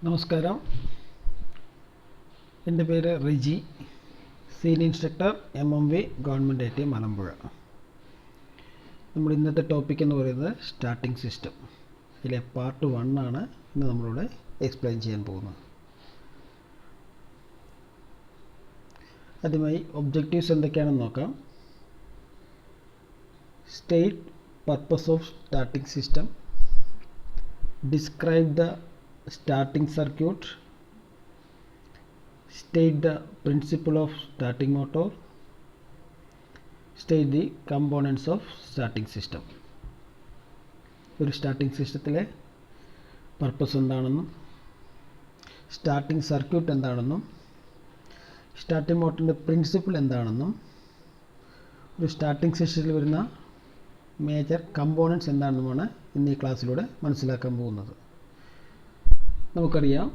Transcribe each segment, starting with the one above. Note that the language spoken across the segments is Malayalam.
നമസ്കാരം, എൻ്റെ പേര് Riji, senior instructor MMV government IT Malampuzha. നമ്മുടെ ഇന്നത്തെ ടോപ്പിക് എന്ന് പറയുന്നത് സ്റ്റാർട്ടിംഗ് സിസ്റ്റം. ഇതിലെ പാർട്ട് 1 ആണ് ഇന്ന് നമ്മളിവിടെ എക്സ്പ്ലെയിൻ ചെയ്യാൻ പോകുന്നത്. ആദ്യമായി ഒബ്ജക്റ്റീവ്സ് എന്തൊക്കെയാണെന്ന് നോക്കാം. State purpose of starting system, describe the starting circuit, state the principle of starting motor, state the components of starting system. ഒരു സ്റ്റാർട്ടിംഗ് സിസ്റ്റത്തിലെ പർപ്പസ് എന്താണെന്നും സ്റ്റാർട്ടിംഗ് സർക്യൂട്ട് എന്താണെന്നും സ്റ്റാർട്ടിംഗ് മോട്ടറിൻ്റെ പ്രിൻസിപ്പിൾ എന്താണെന്നും ഒരു സ്റ്റാർട്ടിംഗ് സിസ്റ്റത്തിൽ വരുന്ന മേജർ കമ്പോണൻറ്റ്സ് എന്താണെന്നുമാണ് ഇന്ന് ഈ ക്ലാസ്സിലൂടെ മനസ്സിലാക്കാൻ പോകുന്നത്. നമുക്കറിയാം,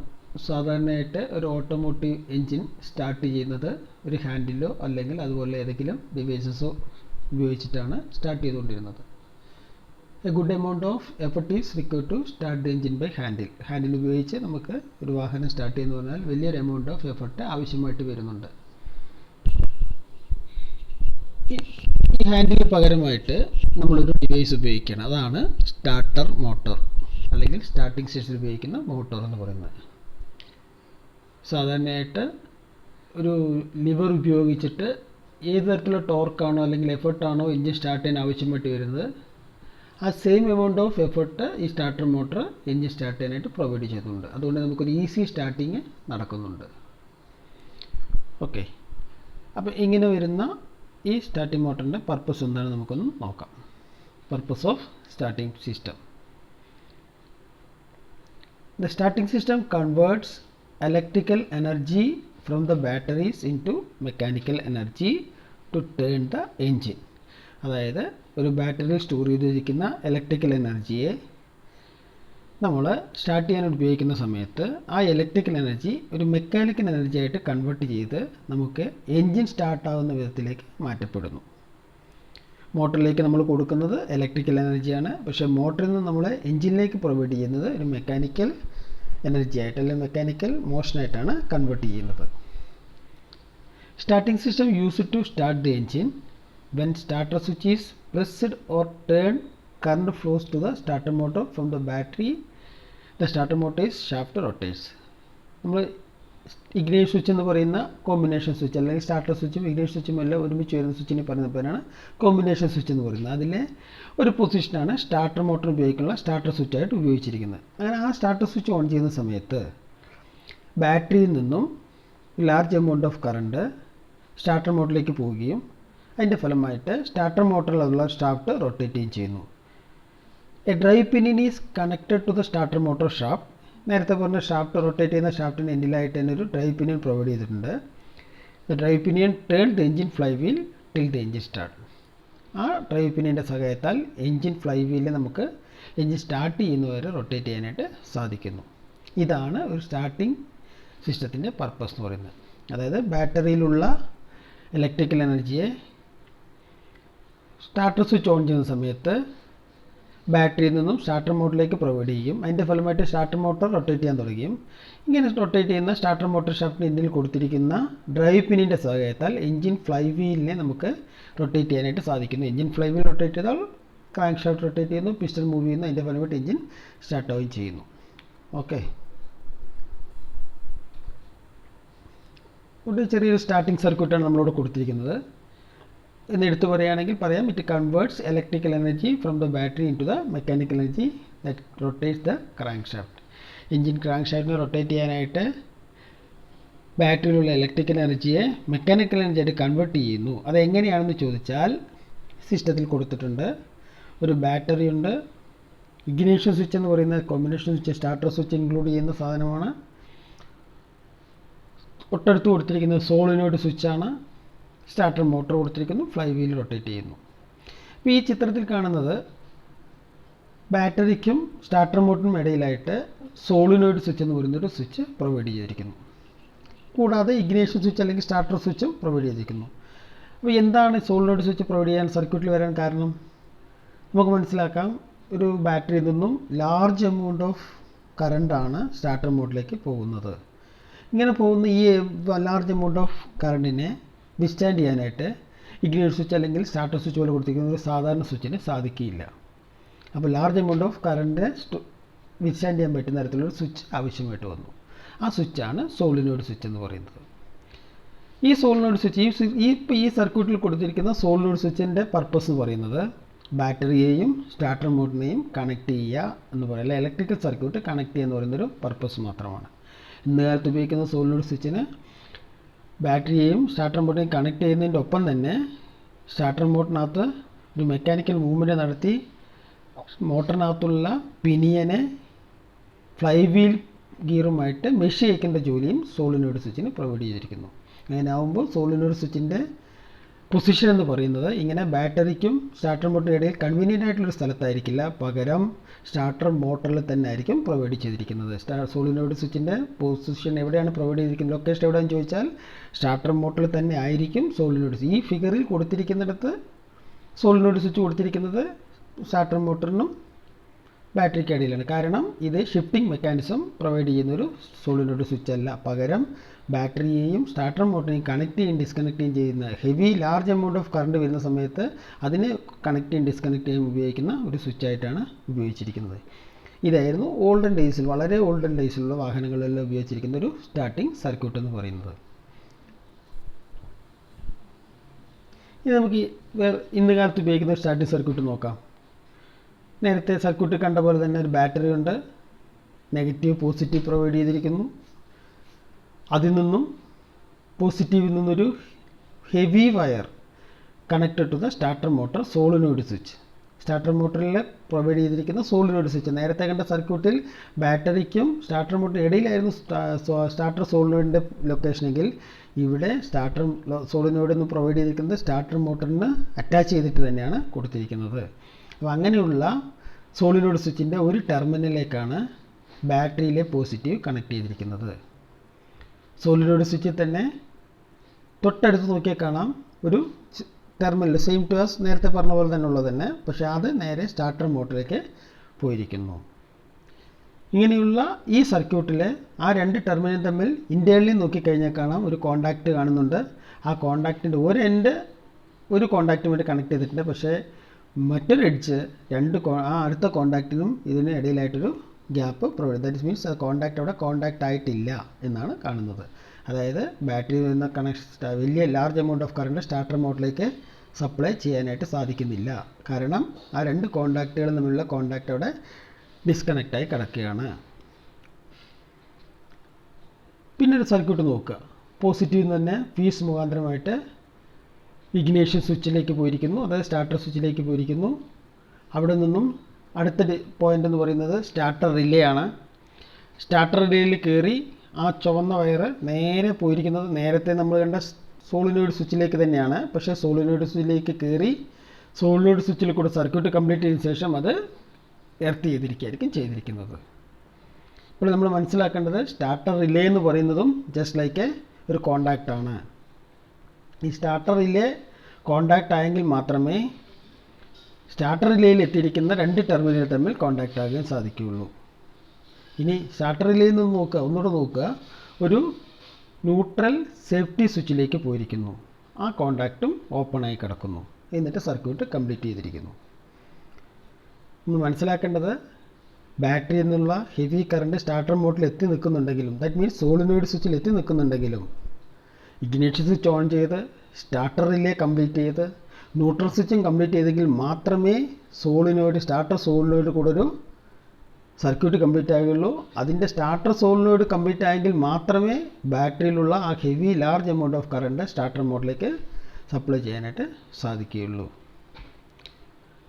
സാധാരണയായിട്ട് ഒരു ഓട്ടോമോട്ടീവ് എൻജിൻ സ്റ്റാർട്ട് ചെയ്യുന്നത് ഒരു ഹാൻഡിലോ അല്ലെങ്കിൽ അതുപോലെ ഏതെങ്കിലും ഡിവൈസസോ ഉപയോഗിച്ചിട്ടാണ് സ്റ്റാർട്ട് ചെയ്തുകൊണ്ടിരുന്നത്. A good amount of effort is required to start the engine by handle ഉപയോഗിച്ച് നമുക്ക് ഒരു വാഹനം സ്റ്റാർട്ട് ചെയ്യുന്നു പറഞ്ഞാൽ വലിയൊരു എമൗണ്ട് ഓഫ് എഫർട്ട് ആവശ്യമായിട്ട് വരുന്നുണ്ട്. ഈ ഹാൻഡിന് പകരമായിട്ട് നമ്മളൊരു ഡിവൈസ് ഉപയോഗിക്കണം. അതാണ് സ്റ്റാർട്ടർ മോട്ടോർ അല്ലെങ്കിൽ സ്റ്റാർട്ടിംഗ് സിസ്റ്റത്തിൽ ഉപയോഗിക്കുന്ന മോട്ടോർ എന്ന് പറയുന്നത്. സാധാരണയായിട്ട് ഒരു ലിവർ ഉപയോഗിച്ചിട്ട് ഏത് തരത്തിലുള്ള ടോർക്കാണോ അല്ലെങ്കിൽ എഫർട്ടാണോ എൻജിൻ സ്റ്റാർട്ട് ചെയ്യാൻ ആവശ്യമായിട്ട് വരുന്നത്, ആ സെയിം എമൗണ്ട് ഓഫ് എഫർട്ട് ഈ സ്റ്റാർട്ടർ മോട്ടോർ എൻജിൻ സ്റ്റാർട്ട് ചെയ്യാനായിട്ട് പ്രൊവൈഡ് ചെയ്യുന്നുണ്ട്. അതുകൊണ്ട് നമുക്കൊരു ഈസി സ്റ്റാർട്ടിങ് നടക്കുന്നുണ്ട്. ഓക്കെ, അപ്പോൾ ഇങ്ങനെ വരുന്ന ഈ സ്റ്റാർട്ടിംഗ് മോട്ടറിൻ്റെ പർപ്പസ് എന്താണ് നമുക്കൊന്ന് നോക്കാം. Purpose of starting system. The starting system converts electrical energy from the batteries into mechanical energy to turn the engine. അതായത് ഒരു ബാറ്ററി സ്റ്റോർ ചെയ്തിരിക്കുന്ന ഇലക്ട്രിക്കൽ എനർജിയെ നമ്മൾ സ്റ്റാർട്ട് ചെയ്യാൻ ഉപയോഗിക്കുന്ന സമയത്ത് ആ ഇലക്ട്രിക്കൽ എനർജി ഒരു മെക്കാനിക്കൽ എനർജി ആയിട്ട് കൺവേർട്ട് ചെയ്ത് നമുക്ക് എൻജിൻ സ്റ്റാർട്ടാവുന്ന വിധത്തിലേക്ക് മാറ്റപ്പെടുന്നു. മോട്ടറിലേക്ക് നമ്മൾ കൊടുക്കുന്നത് ഇലക്ട്രിക്കൽ എനർജിയാണ്, പക്ഷേ മോട്ടറിൽ നിന്ന് നമ്മൾ എൻജിനിലേക്ക് പ്രൊവൈഡ് ചെയ്യുന്നത് ഒരു മെക്കാനിക്കൽ എനർജി ആയിട്ട് അല്ലെങ്കിൽ മെക്കാനിക്കൽ മോഷനായിട്ടാണ് കൺവേർട്ട് ചെയ്യുന്നത്. Starting system use to start the engine. When starter switch is pressed or turn, current flows to the starter motor from the battery. The starter motor is shaft rotates. നമ്മൾ ഇഗ്നൈഷൻ സ്വിച്ച് എന്ന് പറയുന്ന കോമ്പിനേഷൻ സ്വിച്ച് അല്ലെങ്കിൽ സ്റ്റാർട്ടർ സ്വിച്ചും ഇഗ്നൈഷൻ സ്വിച്ചും എല്ലാം ഒരുമിച്ച് വരുന്ന സ്വിച്ചിനെ പറയുന്ന പേരാണ് കോമ്പിനേഷൻ സ്വിച്ച് എന്ന് പറയുന്നത്. അതിലെ ഒരു പൊസിഷനാണ് സ്റ്റാർട്ടർ മോട്ടർ ഉപയോഗിക്കുന്ന സ്റ്റാർട്ടർ സ്വിച്ചായിട്ട് ഉപയോഗിച്ചിരിക്കുന്നത്. അങ്ങനെ ആ സ്റ്റാർട്ടർ സ്വിച്ച് ഓൺ ചെയ്യുന്ന സമയത്ത് ബാറ്ററിയിൽ നിന്നും large amount of current starter മോട്ടറിലേക്ക് പോവുകയും അതിൻ്റെ ഫലമായിട്ട് സ്റ്റാർട്ടർ മോട്ടറിലുള്ള ഷാഫ്റ്റ് റൊട്ടേറ്റ് ചെയ്യുന്നു. A drive pinion is connected to the starter motor shaft. നേരത്തെ പറഞ്ഞ ഷാഫ്റ്റ് റൊട്ടേറ്റ് ചെയ്യുന്ന ഷാഫ്റ്റിൻ്റെ എൻഡിലായിട്ട് തന്നെ ഒരു ഡ്രൈവ് പിനിയൻ പ്രൊവൈഡ് ചെയ്തിട്ടുണ്ട്. The drive pinion turn the engine flywheel till the engine start. ആ ഡ്രൈവ് പിനിയൻ്റെ സഹായത്താൽ എൻജിൻ ഫ്ലൈ വീലിൽ നമുക്ക് എൻജിൻ സ്റ്റാർട്ട് ചെയ്യുന്നവരെ റൊട്ടേറ്റ് ചെയ്യാനായിട്ട് സാധിക്കുന്നു. ഇതാണ് ഒരു സ്റ്റാർട്ടിംഗ് സിസ്റ്റത്തിൻ്റെ പർപ്പസ് എന്ന് പറയുന്നത്. അതായത് ബാറ്ററിയിലുള്ള ഇലക്ട്രിക്കൽ എനർജിയെ സ്റ്റാർട്ടർ സ്വിച്ച് ഓൺ ചെയ്യുന്ന സമയത്ത് ബാറ്ററിയിൽ നിന്നും സ്റ്റാർട്ടർ മോട്ടറിലേക്ക് പ്രൊവൈഡ് ചെയ്യും. അതിൻ്റെ ഫലമായിട്ട് സ്റ്റാർട്ടർ മോട്ടോർ റൊട്ടേറ്റ് ചെയ്യാൻ തുടങ്ങും. ഇങ്ങനെ റൊട്ടേറ്റ് ചെയ്യുന്ന സ്റ്റാർട്ടർ മോട്ടോർ ഷാഫ്റ്റിന് എൻഡിൽ കൊടുത്തിരിക്കുന്ന ഡ്രൈവ് പിനിൻ്റെ സഹായത്താൽ എൻജിൻ ഫ്ലൈ വീലിനെ നമുക്ക് റൊട്ടേറ്റ് ചെയ്യാനായിട്ട് സാധിക്കുന്നു. എൻജിൻ ഫ്ലൈ വീൽ റൊട്ടേറ്റ് ചെയ്താൽ ക്രാങ്ക് ഷാഫ്റ്റ് റൊട്ടേറ്റ് ചെയ്യുന്നു, പിസ്റ്റൺ മൂവ് ചെയ്യുന്നു, അതിൻ്റെ ഫലമായിട്ട് എൻജിൻ സ്റ്റാർട്ട് ആവുകയും ചെയ്യുന്നു. ഓക്കെ, ഒരു ചെറിയൊരു സ്റ്റാർട്ടിംഗ് സർക്യൂട്ടാണ് നമ്മളിവിടെ കൊടുത്തിരിക്കുന്നത് എന്ന് എടുത്തു പറയുകയാണെങ്കിൽ പറയാം, it converts electrical energy from the battery into the mechanical energy that rotates the crankshaft. Engine crank ഷാഫ്റ്റിനെ റൊട്ടേറ്റ് ചെയ്യാനായിട്ട് ബാറ്ററിയിലുള്ള ഇലക്ട്രിക്കൽ എനർജിയെ മെക്കാനിക്കൽ എനർജി ആയിട്ട് കൺവേർട്ട് ചെയ്യുന്നു. അതെങ്ങനെയാണെന്ന് ചോദിച്ചാൽ സിസ്റ്റത്തിൽ കൊടുത്തിട്ടുണ്ട്. ഒരു ബാറ്ററി ഉണ്ട്, ഇഗ്നൈഷൻ സ്വിച്ച് എന്ന് പറയുന്ന combination switch starter switch include ചെയ്യുന്ന സാധനമാണ്. തൊട്ടടുത്ത് കൊടുത്തിരിക്കുന്നത് സോളിനോയിഡ് സ്വിച്ചാണ്. സ്റ്റാർട്ടർ മോട്ടോർ കൊടുത്തിരിക്കുന്നു, ഫ്ലൈ വീൽ റൊട്ടേറ്റ് ചെയ്യുന്നു. അപ്പോൾ ഈ ചിത്രത്തിൽ കാണുന്നത് ബാറ്ററിക്കും സ്റ്റാർട്ടർ മോട്ടറിനും ഇടയിലായിട്ട് സോളിനോയിഡ് സ്വിച്ച് എന്ന് പറയുന്നൊരു സ്വിച്ച് പ്രൊവൈഡ് ചെയ്തിരിക്കുന്നു. കൂടാതെ ഇഗ്നൈഷൻ സ്വിച്ച് അല്ലെങ്കിൽ സ്റ്റാർട്ടർ സ്വിച്ചും പ്രൊവൈഡ് ചെയ്തിരിക്കുന്നു. അപ്പോൾ എന്താണ് സോളിനോയിഡ് സ്വിച്ച് പ്രൊവൈഡ് ചെയ്യാൻ സർക്യൂട്ടിൽ വരാൻ കാരണം? നമുക്ക് മനസ്സിലാക്കാം, ഒരു ബാറ്ററിയിൽ നിന്നും ലാർജ് എമൗണ്ട് ഓഫ് കറണ്ടാണ് സ്റ്റാർട്ടർ മോഡിലേക്ക് പോകുന്നത്. ഇങ്ങനെ പോകുന്ന ഈ ലാർജ് എമൗണ്ട് ഓഫ് കറണ്ടിനെ വിസ്റ്റാൻഡ് ചെയ്യാനായിട്ട് ഇഗ്നിഷൻ സ്വിച്ച് അല്ലെങ്കിൽ സ്റ്റാർട്ടർ സ്വിച്ച് പോലെ കൊടുത്തിരിക്കുന്ന ഒരു സാധാരണ സ്വിച്ചിന് സാധിക്കില്ല. അപ്പോൾ large amount of current withstand ചെയ്യാൻ പറ്റുന്ന തരത്തിലുള്ള സ്വിച്ച് ആവശ്യമായിട്ട് വന്നു. ആ സ്വിച്ചാണ് സോളിനോയിഡ് സ്വിച്ച് എന്ന് പറയുന്നത്. ഈ സോളിനോയിഡ് സ്വിച്ച് ഈ സർക്യൂട്ടിൽ കൊടുത്തിരിക്കുന്ന സോളിനോയിഡ് സ്വിച്ചിൻ്റെ പർപ്പസ് എന്ന് പറയുന്നത് ബാറ്ററിയെയും സ്റ്റാർട്ടർ മോഡിനെയും കണക്ട് ചെയ്യുക എന്ന് പറയുന്നത്, ഇലക്ട്രിക്കൽ സർക്യൂട്ട് കണക്ട് ചെയ്യുക എന്ന് പറയുന്നൊരു പർപ്പസ് മാത്രമാണ്. ഇന്ന് കാലത്ത് ഉപയോഗിക്കുന്ന സോളിനോയിഡ് സ്വിച്ചിന് ബാറ്ററിയെയും സ്റ്റാർട്ടർ മോഡിനെയും കണക്ട് ചെയ്യുന്നതിൻ്റെ ഒപ്പം തന്നെ സ്റ്റാർട്ടർ മോഡിനകത്ത് ഒരു മെക്കാനിക്കൽ മൂവ്മെൻറ്റ് നടത്തി മോട്ടറിനകത്തുള്ള പിനിയനെ ഫ്ലൈ വീൽ ഗിയറുമായിട്ട് മെഷ് ചെയ്യിക്കേണ്ട ജോലിയും സോളിനോയിഡ് സ്വിച്ചിന് പ്രൊവൈഡ് ചെയ്തിരിക്കുന്നു. അങ്ങനെ ആകുമ്പോൾ സോളിനോയിഡ് സ്വിച്ചിൻ്റെ പൊസിഷൻ എന്ന് പറയുന്നത് ഇങ്ങനെ ബാറ്ററിക്കും സ്റ്റാർട്ടർ മോട്ടറിനും ഇടയിൽ കൺവീനിയൻ്റ് ആയിട്ടുള്ളൊരു സ്ഥലത്തായിരിക്കില്ല, പകരം സ്റ്റാർട്ടർ മോട്ടറിൽ തന്നെ ആയിരിക്കും പ്രൊവൈഡ് ചെയ്തിരിക്കുന്നത്. സോളിനോയിഡ് സ്വിച്ചിൻ്റെ പൊസിഷൻ എവിടെയാണ് പ്രൊവൈഡ് ചെയ്തിരിക്കുന്നത്, ലൊക്കേഷൻ എവിടെയാണെന്ന് ചോദിച്ചാൽ സ്റ്റാർട്ടർ മോട്ടറിൽ തന്നെ ആയിരിക്കും സോളിനോയിഡ്. ഈ ഫിഗറിൽ കൊടുത്തിരിക്കുന്നിടത്ത് സോളിനോയിഡ് സ്വിച്ച് കൊടുത്തിരിക്കുന്നത് സ്റ്റാർട്ടർ മോട്ടറിനും ബാറ്ററിക്ക് ഇടയിലാണ്. കാരണം ഇത് ഷിഫ്റ്റിംഗ് മെക്കാനിസം പ്രൊവൈഡ് ചെയ്യുന്നൊരു സോളിനോയിഡ് സ്വിച്ച് അല്ല, പകരം ബാറ്ററിയെയും സ്റ്റാർട്ടർ മോട്ടറിനെയും കണക്ട് ചെയ്യും ഡിസ്കണക്ട് ചെയ്യും ചെയ്യുന്ന heavy large amount of current വരുന്ന സമയത്ത് അതിനെ കണക്ട് ചെയ്യും ഡിസ്കണക്ട് ചെയ്യും ഉപയോഗിക്കുന്ന ഒരു സ്വിച്ചായിട്ടാണ് ഉപയോഗിച്ചിരിക്കുന്നത്. ഇതായിരുന്നു ഓൾഡൻ ഡേയ്സിൽ, വളരെ ഓൾഡൻ ഡേയ്സിലുള്ള വാഹനങ്ങളിലെല്ലാം ഉപയോഗിച്ചിരിക്കുന്ന ഒരു സ്റ്റാർട്ടിംഗ് സർക്യൂട്ട് എന്ന് പറയുന്നത്. ഇനി നമുക്ക് ഇന്ന് കാലത്ത് ഉപയോഗിക്കുന്ന ഒരു സ്റ്റാർട്ടിംഗ് സർക്യൂട്ട് നോക്കാം. നേരത്തെ സർക്യൂട്ട് കണ്ട പോലെ തന്നെ ഒരു ബാറ്ററി ഉണ്ട്, നെഗറ്റീവ് പോസിറ്റീവ് പ്രൊവൈഡ് ചെയ്തിരിക്കുന്നു. അതിൽ നിന്നും പോസിറ്റീവിൽ നിന്നൊരു heavy wire connected to the starter motor solenoid switch. Starter മോട്ടറിൽ പ്രൊവൈഡ് ചെയ്തിരിക്കുന്ന സോളിനോയിഡ് സ്വിച്ച്. നേരത്തെ കണ്ട സർക്യൂട്ടിൽ ബാറ്ററിക്കും സ്റ്റാർട്ടർ മോട്ടറിനും ഇടയിലായിരുന്നു സ്റ്റാർട്ടർ സോളിനോയിഡിൻ്റെ ലൊക്കേഷനെങ്കിൽ ഇവിടെ സ്റ്റാർട്ടർ സോളിനോയിഡ് എന്ന് പ്രൊവൈഡ് ചെയ്തിരിക്കുന്നത് സ്റ്റാർട്ടർ മോട്ടറിന് അറ്റാച്ച് ചെയ്തിട്ട് തന്നെയാണ് കൊടുത്തിരിക്കുന്നത്. അപ്പോൾ അങ്ങനെയുള്ള സോളിനോയിഡ് സ്വിച്ചിൻ്റെ ഒരു ടെർമിനലിലേക്കാണ് ബാറ്ററിയിലെ പോസിറ്റീവ് കണക്ട് ചെയ്തിരിക്കുന്നത്. സോളിനോയിഡ് സ്വിച്ചിൽ തന്നെ തൊട്ടടുത്ത് നോക്കിയാൽ കാണാം ഒരു ടെർമിനൽ, സെയിം ടു ആസ് നേരത്തെ പറഞ്ഞ പോലെ തന്നെ ഉള്ളത് തന്നെ, പക്ഷേ അത് നേരെ സ്റ്റാർട്ടർ മോട്ടറിലേക്ക് പോയിരിക്കുന്നു. ഇങ്ങനെയുള്ള ഈ സർക്യൂട്ടിലെ ആ രണ്ട് ടെർമിനൽ തമ്മിൽ ഇൻറ്റേർണലി നോക്കിക്കഴിഞ്ഞാൽ കാണാം ഒരു കോണ്ടാക്റ്റ് കാണുന്നുണ്ട്. ആ കോണ്ടാക്റ്റിൻ്റെ ഒരു എൻഡ് ഒരു കോണ്ടാക്റ്റുമായിട്ട് കണക്ട് ചെയ്തിട്ടുണ്ട്, പക്ഷേ മറ്റൊരു എഡ്ജ് ആ അടുത്ത കോണ്ടാക്റ്റിനും ഇതിന് ഇടയിലായിട്ടൊരു ഗ്യാപ്പ് പ്രൊവൈഡ്. ദാറ്റ് മീൻസ് അത് കോണ്ടാക്റ്റ് അവിടെ കോണ്ടാക്റ്റ് ആയിട്ടില്ല എന്നാണ് കാണുന്നത്. അതായത് ബാറ്ററിയിൽ നിന്ന് വലിയ large amount of current starter മോഡിലേക്ക് സപ്ലൈ ചെയ്യാനായിട്ട് സാധിക്കുന്നില്ല. കാരണം ആ രണ്ട് കോണ്ടാക്റ്റുകൾ തമ്മിലുള്ള കോണ്ടാക്റ്റ് അവിടെ ഡിസ്കണക്റ്റായി കിടക്കുകയാണ്. പിന്നെ ഒരു സർക്യൂട്ട് നോക്കുക. പോസിറ്റീവ് തന്നെ ഫീസ് മുഖാന്തരമായിട്ട് ഇഗ്നിഷൻ സ്വിച്ചിലേക്ക് പോയിരിക്കുന്നു, അതായത് സ്റ്റാർട്ടർ സ്വിച്ചിലേക്ക് പോയിരിക്കുന്നു. അവിടെ നിന്നും അടുത്ത പോയിൻ്റ് എന്ന് പറയുന്നത് സ്റ്റാർട്ടർ റിലേ ആണ്. സ്റ്റാർട്ടർ റിലേയിൽ കയറി ആ ചുവന്ന വയർ നേരെ പോയിരിക്കുന്നത് നേരത്തെ നമ്മൾ കണ്ട സോളിനോയിഡ് സ്വിച്ചിലേക്ക് തന്നെയാണ്. പക്ഷേ സോളിനോയിഡ് സ്വിച്ചിലേക്ക് കയറി സോളിനോയിഡ് സ്വിച്ചിൽ കൂടെ സർക്യൂട്ട് കംപ്ലീറ്റ് ചെയ്തതിന് ശേഷം അത് എർത്ത് ചെയ്തിരിക്കുകയായിരിക്കും ചെയ്തിരിക്കുന്നത്. ഇപ്പോൾ നമ്മൾ മനസ്സിലാക്കേണ്ടത് സ്റ്റാർട്ടർ റിലേ എന്ന് പറയുന്നതും ജസ്റ്റ് ലൈക്ക് ഒരു കോണ്ടാക്റ്റ് ആണ്. ഈ സ്റ്റാർട്ടർ റിലേ കോണ്ടാക്റ്റ് ആയെങ്കിൽ മാത്രമേ സ്റ്റാർട്ടർ റിലേയിൽ എത്തിയിരിക്കുന്ന രണ്ട് ടെർമിനൽ തമ്മിൽ കോണ്ടാക്റ്റ് ആകാൻ സാധിക്കുകയുള്ളൂ. ഇനി സ്റ്റാർട്ടർ റിലേയിൽ നിന്ന് ഒന്നുകൂടെ നോക്കുക, ഒരു ന്യൂട്രൽ സേഫ്റ്റി സ്വിച്ചിലേക്ക് പോയിരിക്കുന്നു. ആ കോണ്ടാക്റ്റും ഓപ്പണായി കിടക്കുന്നു. എന്നിട്ട് സർക്യൂട്ട് കംപ്ലീറ്റ് ചെയ്തിരിക്കുന്നു. നമ്മൾ മനസ്സിലാക്കേണ്ടത് ബാറ്ററി എന്നുള്ള ഹെവി കറണ്ട് സ്റ്റാർട്ടർ മോഡിൽ എത്തി നിൽക്കുന്നുണ്ടെങ്കിലും, ദാറ്റ് മീൻസ് സോളിനോയിഡ് സ്വിച്ചിൽ എത്തി നിൽക്കുന്നുണ്ടെങ്കിലും, ഇഗ്നിഷൻ സ്വിച്ച് ഓൺ ചെയ്ത് സ്റ്റാർട്ടർ റിലേ കംപ്ലീറ്റ് ചെയ്ത് ന്യൂട്രൽ സ്വിച്ചും കംപ്ലീറ്റ് ചെയ്തെങ്കിൽ മാത്രമേ സ്റ്റാർട്ടർ സോളിനോയിഡ് കൂടെ ഒരു സർക്യൂട്ട് കംപ്ലീറ്റ് ആകുകയുള്ളൂ. അതിൻ്റെ സ്റ്റാർട്ടർ സോളിനോയിഡ് കംപ്ലീറ്റ് ആയെങ്കിൽ മാത്രമേ ബാറ്ററിയിലുള്ള ആ heavy large amount of current starter മോഡിലേക്ക് സപ്ലൈ ചെയ്യാനായിട്ട് സാധിക്കുകയുള്ളൂ.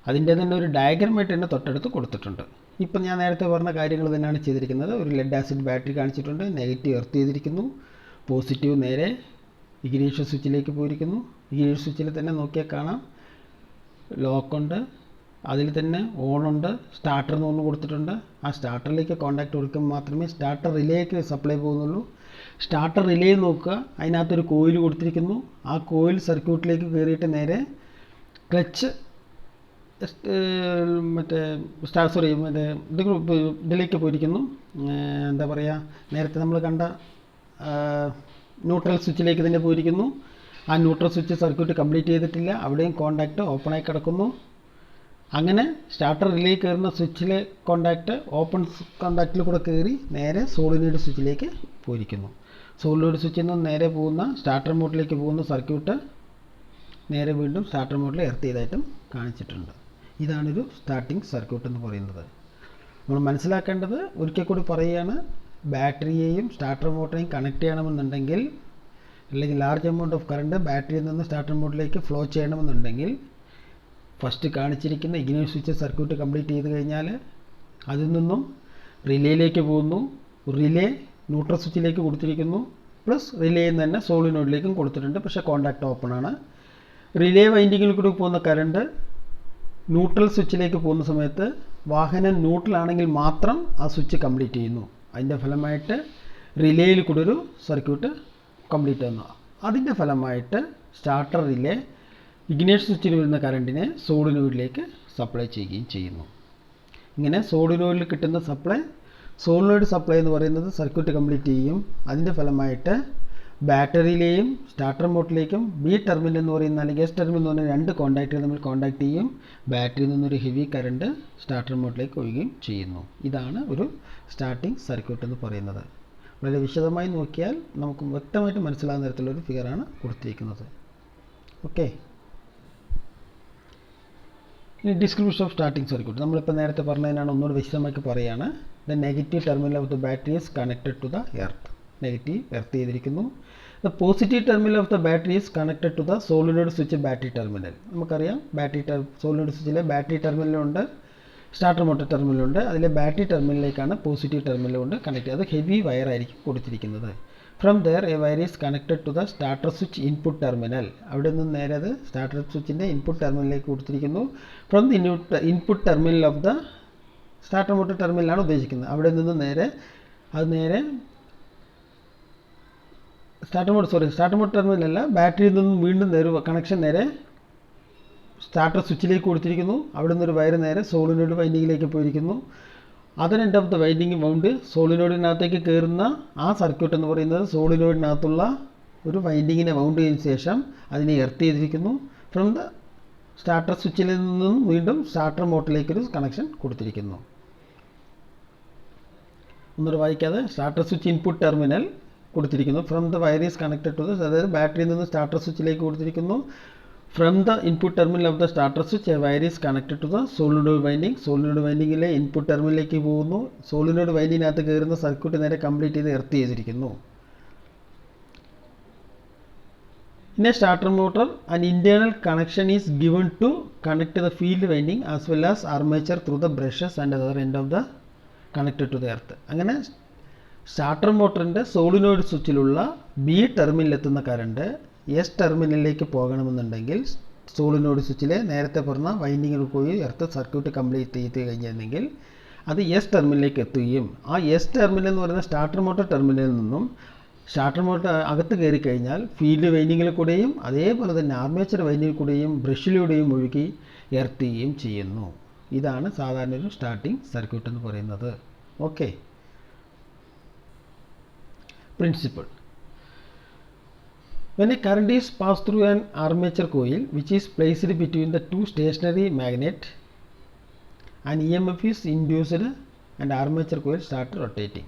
അതിൻ്റെ തന്നെ ഒരു ഡയഗ്രമായിട്ട് തന്നെ തൊട്ടടുത്ത് കൊടുത്തിട്ടുണ്ട്. ഇപ്പം ഞാൻ നേരത്തെ പറഞ്ഞ കാര്യങ്ങൾ തന്നെയാണ് ചെയ്തിരിക്കുന്നത്. ഒരു ലെഡ് ആസിഡ് ബാറ്ററി കാണിച്ചിട്ടുണ്ട്, നെഗറ്റീവ് എർത്ത് ചെയ്തിരിക്കുന്നു, പോസിറ്റീവ് നേരെ ഇഗ്നിഷൻ സ്വിച്ചിലേക്ക് പോയിരിക്കുന്നു. ഇഗ്നിഷൻ സ്വിച്ചിൽ തന്നെ നോക്കിയാൽ കാണാം ലോക്കുണ്ട്, അതിൽ തന്നെ ഓണുണ്ട്, സ്റ്റാർട്ടർ എന്നൊന്ന് കൊടുത്തിട്ടുണ്ട്. ആ സ്റ്റാർട്ടറിലേക്ക് കോണ്ടാക്റ്റ് കൊടുക്കുമ്പോൾ മാത്രമേ സ്റ്റാർട്ടർ റിലേക്ക് സപ്ലൈ പോകുന്നുള്ളൂ. സ്റ്റാർട്ടർ റിലേ നോക്കുക, അതിനകത്തൊരു കോയിൽ കൊടുത്തിരിക്കുന്നു. ആ കോയിൽ സർക്യൂട്ടിലേക്ക് കയറിയിട്ട് നേരെ ക്ലച്ച് മറ്റേ മറ്റേ ഇതിലേക്ക് പോയിരിക്കുന്നു. എന്താ പറയുക, നേരത്തെ നമ്മൾ കണ്ട ന്യൂട്രൽ സ്വിച്ചിലേക്ക് തന്നെ പോയിരിക്കുന്നു. ആ ന്യൂട്രൽ സ്വിച്ച് സർക്യൂട്ട് കംപ്ലീറ്റ് ചെയ്തിട്ടില്ല, അവിടെയും കോണ്ടാക്റ്റ് ഓപ്പണായി കിടക്കുന്നു. അങ്ങനെ സ്റ്റാർട്ടർ റിലേ കയറുന്ന സ്വിച്ചിലെ കോണ്ടാക്റ്റ് ഓപ്പൺ കോണ്ടാക്റ്റിൽ കൂടെ കയറി നേരെ സോളിനോയിഡ് സ്വിച്ചിലേക്ക് പോയിരിക്കുന്നു. സോളിനോയിഡ് സ്വിച്ചിൽ നിന്ന് നേരെ പോകുന്ന സ്റ്റാർട്ടർ മോഡിലേക്ക് പോകുന്ന സർക്യൂട്ട് നേരെ വീണ്ടും സ്റ്റാർട്ടർ മോഡിൽ എർത്ത് ചെയ്തായിട്ടും കാണിച്ചിട്ടുണ്ട്. ഇതാണൊരു സ്റ്റാർട്ടിംഗ് സർക്യൂട്ട് എന്ന് പറയുന്നത്. നമ്മൾ മനസ്സിലാക്കേണ്ടത്, ഒരിക്കൽ കൂടി പറയുകയാണ്, ബാറ്ററിയെയും സ്റ്റാർട്ടർ മോട്ടറേയും കണക്ട് ചെയ്യണമെന്നുണ്ടെങ്കിൽ, അല്ലെങ്കിൽ ലാർജ് എമൗണ്ട് ഓഫ് കറണ്ട് ബാറ്ററിയിൽ നിന്ന് സ്റ്റാർട്ടർ മോഡിലേക്ക് ഫ്ലോ ചെയ്യണമെന്നുണ്ടെങ്കിൽ, ഫസ്റ്റ് കാണിച്ചിരിക്കുന്ന ഇഗ്നൈറ്റ് സ്വിച്ച് സർക്യൂട്ട് കംപ്ലീറ്റ് ചെയ്ത് കഴിഞ്ഞാൽ അതിൽ നിന്നും റിലേയിലേക്ക് പോകുന്നു. റിലേ ന്യൂട്രൽ സ്വിച്ചിലേക്ക് കൊടുത്തിരിക്കുന്നു, പ്ലസ് റിലേയിൽ നിന്ന് തന്നെ സോളിനോയിഡിലേക്കും കൊടുത്തിട്ടുണ്ട്, പക്ഷേ കോണ്ടാക്റ്റ് ഓപ്പൺ ആണ്. റിലേ വൈൻഡിങ്ങിൽ കൂടി പോകുന്ന കറണ്ട് ന്യൂട്രൽ സ്വിച്ചിലേക്ക് പോകുന്ന സമയത്ത് വാഹനം ന്യൂട്രലാണെങ്കിൽ മാത്രം ആ സ്വിച്ച് കംപ്ലീറ്റ് ചെയ്യുന്നു. അതിൻ്റെ ഫലമായിട്ട് റിലേയിൽ കൂടി ഒരു സർക്യൂട്ട് കംപ്ലീറ്റ് ചെയ്യുന്നു. അതിൻ്റെ ഫലമായിട്ട് സ്റ്റാർട്ടർ റിലേ ഇഗ്നൈറ്റ് സ്വിച്ചിൽ വരുന്ന കറണ്ടിനെ സോളിനോയിഡിലേക്ക് സപ്ലൈ ചെയ്യുകയും ചെയ്യുന്നു. ഇങ്ങനെ സോളിനോയിഡിൽ കിട്ടുന്ന സോളിനോയിഡ് സപ്ലൈ എന്ന് പറയുന്നത് സർക്യൂട്ട് കംപ്ലീറ്റ് ചെയ്യും. അതിൻ്റെ ഫലമായിട്ട് ബാറ്ററിയിലെയും സ്റ്റാർട്ടർ മോട്ടറിലേക്കും ബി ടെർമിനൽ എന്ന് പറയുന്ന, അല്ലെങ്കിൽ എസ് ടെർമിനൽ എന്ന് പറയുന്ന രണ്ട് കോണ്ടാക്റ്റുകൾ തമ്മിൽ കോണ്ടാക്ട് ചെയ്യും. ബാറ്ററിയിൽ നിന്നൊരു ഹെവി കറണ്ട് സ്റ്റാർട്ടർ മോട്ടറിലേക്ക് ഒഴുകുകയും ചെയ്യുന്നു. ഇതാണ് ഒരു സ്റ്റാർട്ടിംഗ് സർക്യൂട്ട് എന്ന് പറയുന്നത്. വളരെ വിശദമായി നോക്കിയാൽ നമുക്ക് വ്യക്തമായിട്ട് മനസ്സിലാകുന്ന തരത്തിലുള്ളൊരു ഫിഗറാണ് കൊടുത്തിരിക്കുന്നത്. ഓക്കെ, ഇനി ഡിസ്ക്രിപ്ഷൻ ഓഫ് സ്റ്റാർട്ടിംഗ് സർക്യൂട്ട് നമ്മളിപ്പോൾ നേരത്തെ പറഞ്ഞതിനാണ് ഒന്നുകൂടി വിശദമാക്കി പറയുകയാണ്. The negative terminal of the battery is connected to the earth. Negative earth ചെയ്തിരിക്കുന്നു. The positive terminal of the battery is connected to the solenoid switch battery terminal. നമുക്കറിയാം, സോളിനോയിഡ് സ്വിച്ചിലെ ബാറ്ററി ടെർമിനലുണ്ട്, സ്റ്റാർട്ടർ മോട്ടർ ടെർമിനലുണ്ട്. അതിലെ ബാറ്ററി ടെർമിനലിലേക്കാണ് പോസിറ്റീവ് ടെർമിനൽ കൊണ്ട് കണക്ട് ചെയ്യുന്നത്. അത് ഹെവി വയർ ആയിരിക്കും കൊടുത്തിരിക്കുന്നത്. From there a wire is connected to the starter switch input terminal. അവിടെ നിന്ന് നേരെ അത് സ്റ്റാർട്ടർ സ്വിച്ചിൻ്റെ ഇൻപുട്ട് ടെർമിനലിലേക്ക് കൊടുത്തിരിക്കുന്നു. From the input terminal of the starter motor ടെർമിനലാണ് ഉദ്ദേശിക്കുന്നത്. അവിടെ നിന്ന് നേരെ സ്റ്റാർട്ടർ മോട്ടർ ടെർമിനലല്ല, ബാറ്ററിയിൽ നിന്നും വീണ്ടും കണക്ഷൻ നേരെ സ്റ്റാർട്ടർ സ്വിച്ചിലേക്ക് കൊടുത്തിരിക്കുന്നു. അവിടെ നിന്നൊരു വയർ നേരെ സോളിനോയിഡ് വൈൻഡിങ്ങിലേക്ക് പോയിരിക്കുന്നു. Other end of the winding wound സോളിനോയിഡിനകത്തേക്ക് കയറുന്ന ആ സർക്യൂട്ട് എന്ന് പറയുന്നത് സോളിനോയിഡിനകത്തുള്ള ഒരു വൈൻഡിങ്ങിനെ വൗണ്ട് ചെയ്തതിന് ശേഷം അതിനെ എർത്ത് ചെയ്തിരിക്കുന്നു. ഫ്രം ദ സ്റ്റാർട്ടർ സ്വിച്ചിൽ നിന്നും വീണ്ടും സ്റ്റാർട്ടർ മോട്ടറിലേക്കൊരു കണക്ഷൻ കൊടുത്തിരിക്കുന്നു. ഒന്നുകൂടെ വായിക്കാതെ, സ്റ്റാർട്ടർ സ്വിച്ച് ഇൻപുട്ട് ടെർമിനൽ കൊടുത്തിരിക്കുന്നു. From the wire is connected to the, അതായത് ബാറ്ററിയിൽ നിന്ന് സ്റ്റാർട്ടർ സ്വിച്ചിലേക്ക് കൊടുത്തിരിക്കുന്നു. From the input terminal of the starter switch a wire is connected to the solenoid winding. Solenoid വൈൻഡിങ്ങിലെ ഇൻപുട്ട് ടെർമിനലിലേക്ക് പോകുന്നു. സോളിനോയിഡ് വൈൻഡിങ്ങിനകത്ത് കയറുന്ന സർക്യൂട്ട് നേരെ കംപ്ലീറ്റ് ചെയ്ത് എർത്ത് ചെയ്തിരിക്കുന്നു. In a starter motor, an internal connection is given to connect the field winding as well as armature through the brushes and other end of the connected to the earth. അങ്ങനെ സ്റ്റാർട്ടർ മോട്ടറിൻ്റെ സോളിനോയിഡ് സ്വിച്ചിലുള്ള ബി ടെർമിനലിലെത്തുന്ന കറണ്ട് എസ് ടെർമിനലിലേക്ക് പോകണമെന്നുണ്ടെങ്കിൽ സോളിനോയിഡ് സ്വിച്ചിലെ നേരത്തെ പറഞ്ഞ വൈൻഡിങ്ങിൽ പോയി എർത്ത് സർക്യൂട്ട് കംപ്ലീറ്റ് ചെയ്ത് കഴിഞ്ഞിരുന്നെങ്കിൽ അത് എസ് ടെർമിനലിലേക്ക് എത്തുകയും ആ എസ് ടെർമിനൽ എന്ന് പറയുന്ന സ്റ്റാർട്ടർ മോട്ടർ ടെർമിനലിൽ നിന്നും സ്റ്റാർട്ടർ മോട്ടർ അകത്ത് കയറി കഴിഞ്ഞാൽ ഫീൽഡ് വൈൻഡിങ്ങിൽ കൂടെയും അതേപോലെ തന്നെ ആർമേച്ചർ വൈൻഡിങ്ങിൽ കൂടെയും ബ്രഷിലൂടെയും ഒഴുകി എർത്ത് ചെയ്യുകയും ചെയ്യുന്നു. ഇതാണ് സാധാരണ ഒരു സ്റ്റാർട്ടിംഗ് സർക്യൂട്ട് എന്ന് പറയുന്നത്. Okay, principle. When a current is passed through an armature coil which is placed between the two stationary magnet, an EMF is induced and armature coil start rotating.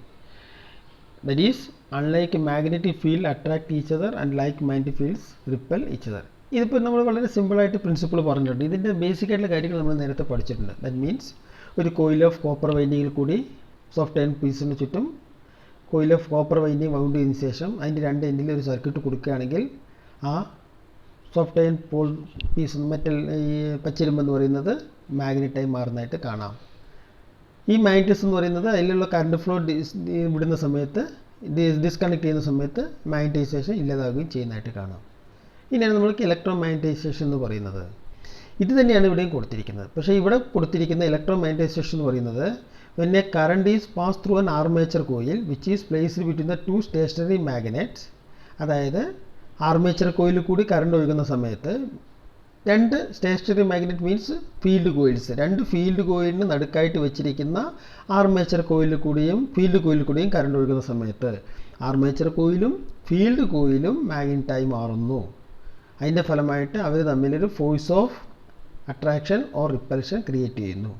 That is, unlike magnetic field attract each other and like-minded fields repel each other. ഇതിപ്പോൾ നമ്മൾ വളരെ സിമ്പിളായിട്ട് പ്രിൻസിപ്പിൾ പറഞ്ഞിട്ടുണ്ട്. ഇതിൻ്റെ ബേസിക് ആയിട്ടുള്ള കാര്യങ്ങൾ നമ്മൾ നേരത്തെ പഠിച്ചിട്ടുണ്ട്. ദാറ്റ് മീൻസ് ഒരു കോയിൽ ഓഫ് കോപ്പർ വൈൻഡിങ്ങിൽ കൂടി സോഫ്റ്റ് അയൺ പീസിന് ചുറ്റും coil of copper winding wound ചെയ്തതിന് ശേഷം അതിൻ്റെ രണ്ട് എൻഡിൽ ഒരു സർക്യൂട്ട് കൊടുക്കുകയാണെങ്കിൽ ആ soft iron pole piece metal ഈ പച്ചിരുമ്പെന്ന് പറയുന്നത് മാഗ്നറ്റായി മാറുന്നതായിട്ട് കാണാം. ഈ മാഗ്നറ്റിസം എന്ന് പറയുന്നത് അതിലുള്ള കറണ്ട് ഫ്ലോ വിടുന്ന സമയത്ത് ഡിസ്കണക്ട് ചെയ്യുന്ന സമയത്ത് മാഗ്നറ്റൈസേഷൻ ഇല്ലാതാവുകയും ചെയ്യുന്നതായിട്ട് കാണാം. ഇനിയാണ് നമ്മൾക്ക് ഇലക്ട്രോ മാഗ്നറ്റൈസേഷൻ എന്ന് പറയുന്നത്. ഇത് തന്നെയാണ് ഇവിടെയും കൊടുത്തിരിക്കുന്നത്. പക്ഷേ ഇവിടെ കൊടുത്തിരിക്കുന്ന ഇലക്ട്രോ മാഗ്നറ്റൈസേഷൻ എന്ന് പറയുന്നത് when a current is passed through an armature coil which is placed between the two stationary magnets, അതായത് ആർമേച്ചർ കോയിലിൽ കൂടി കറണ്ട് ഒഴുകുന്ന സമയത്ത് രണ്ട് stationary magnet means field coils, രണ്ട് ഫീൽഡ് കോയിലിന് നടുക്കായിട്ട് വെച്ചിരിക്കുന്ന ആർമേച്ചർ കോയിലിൽ കൂടിയും ഫീൽഡ് കോയിലിൽ കൂടിയും കറണ്ട് ഒഴുകുന്ന സമയത്ത് ആർമേച്ചർ കോയിലും ഫീൽഡ് കോയിലും മാഗ്നറ്റായി മാറുന്നു. അതിൻ്റെ ഫലമായിട്ട് അവർ തമ്മിലൊരു force of attraction or repulsion create ചെയ്യുന്നു.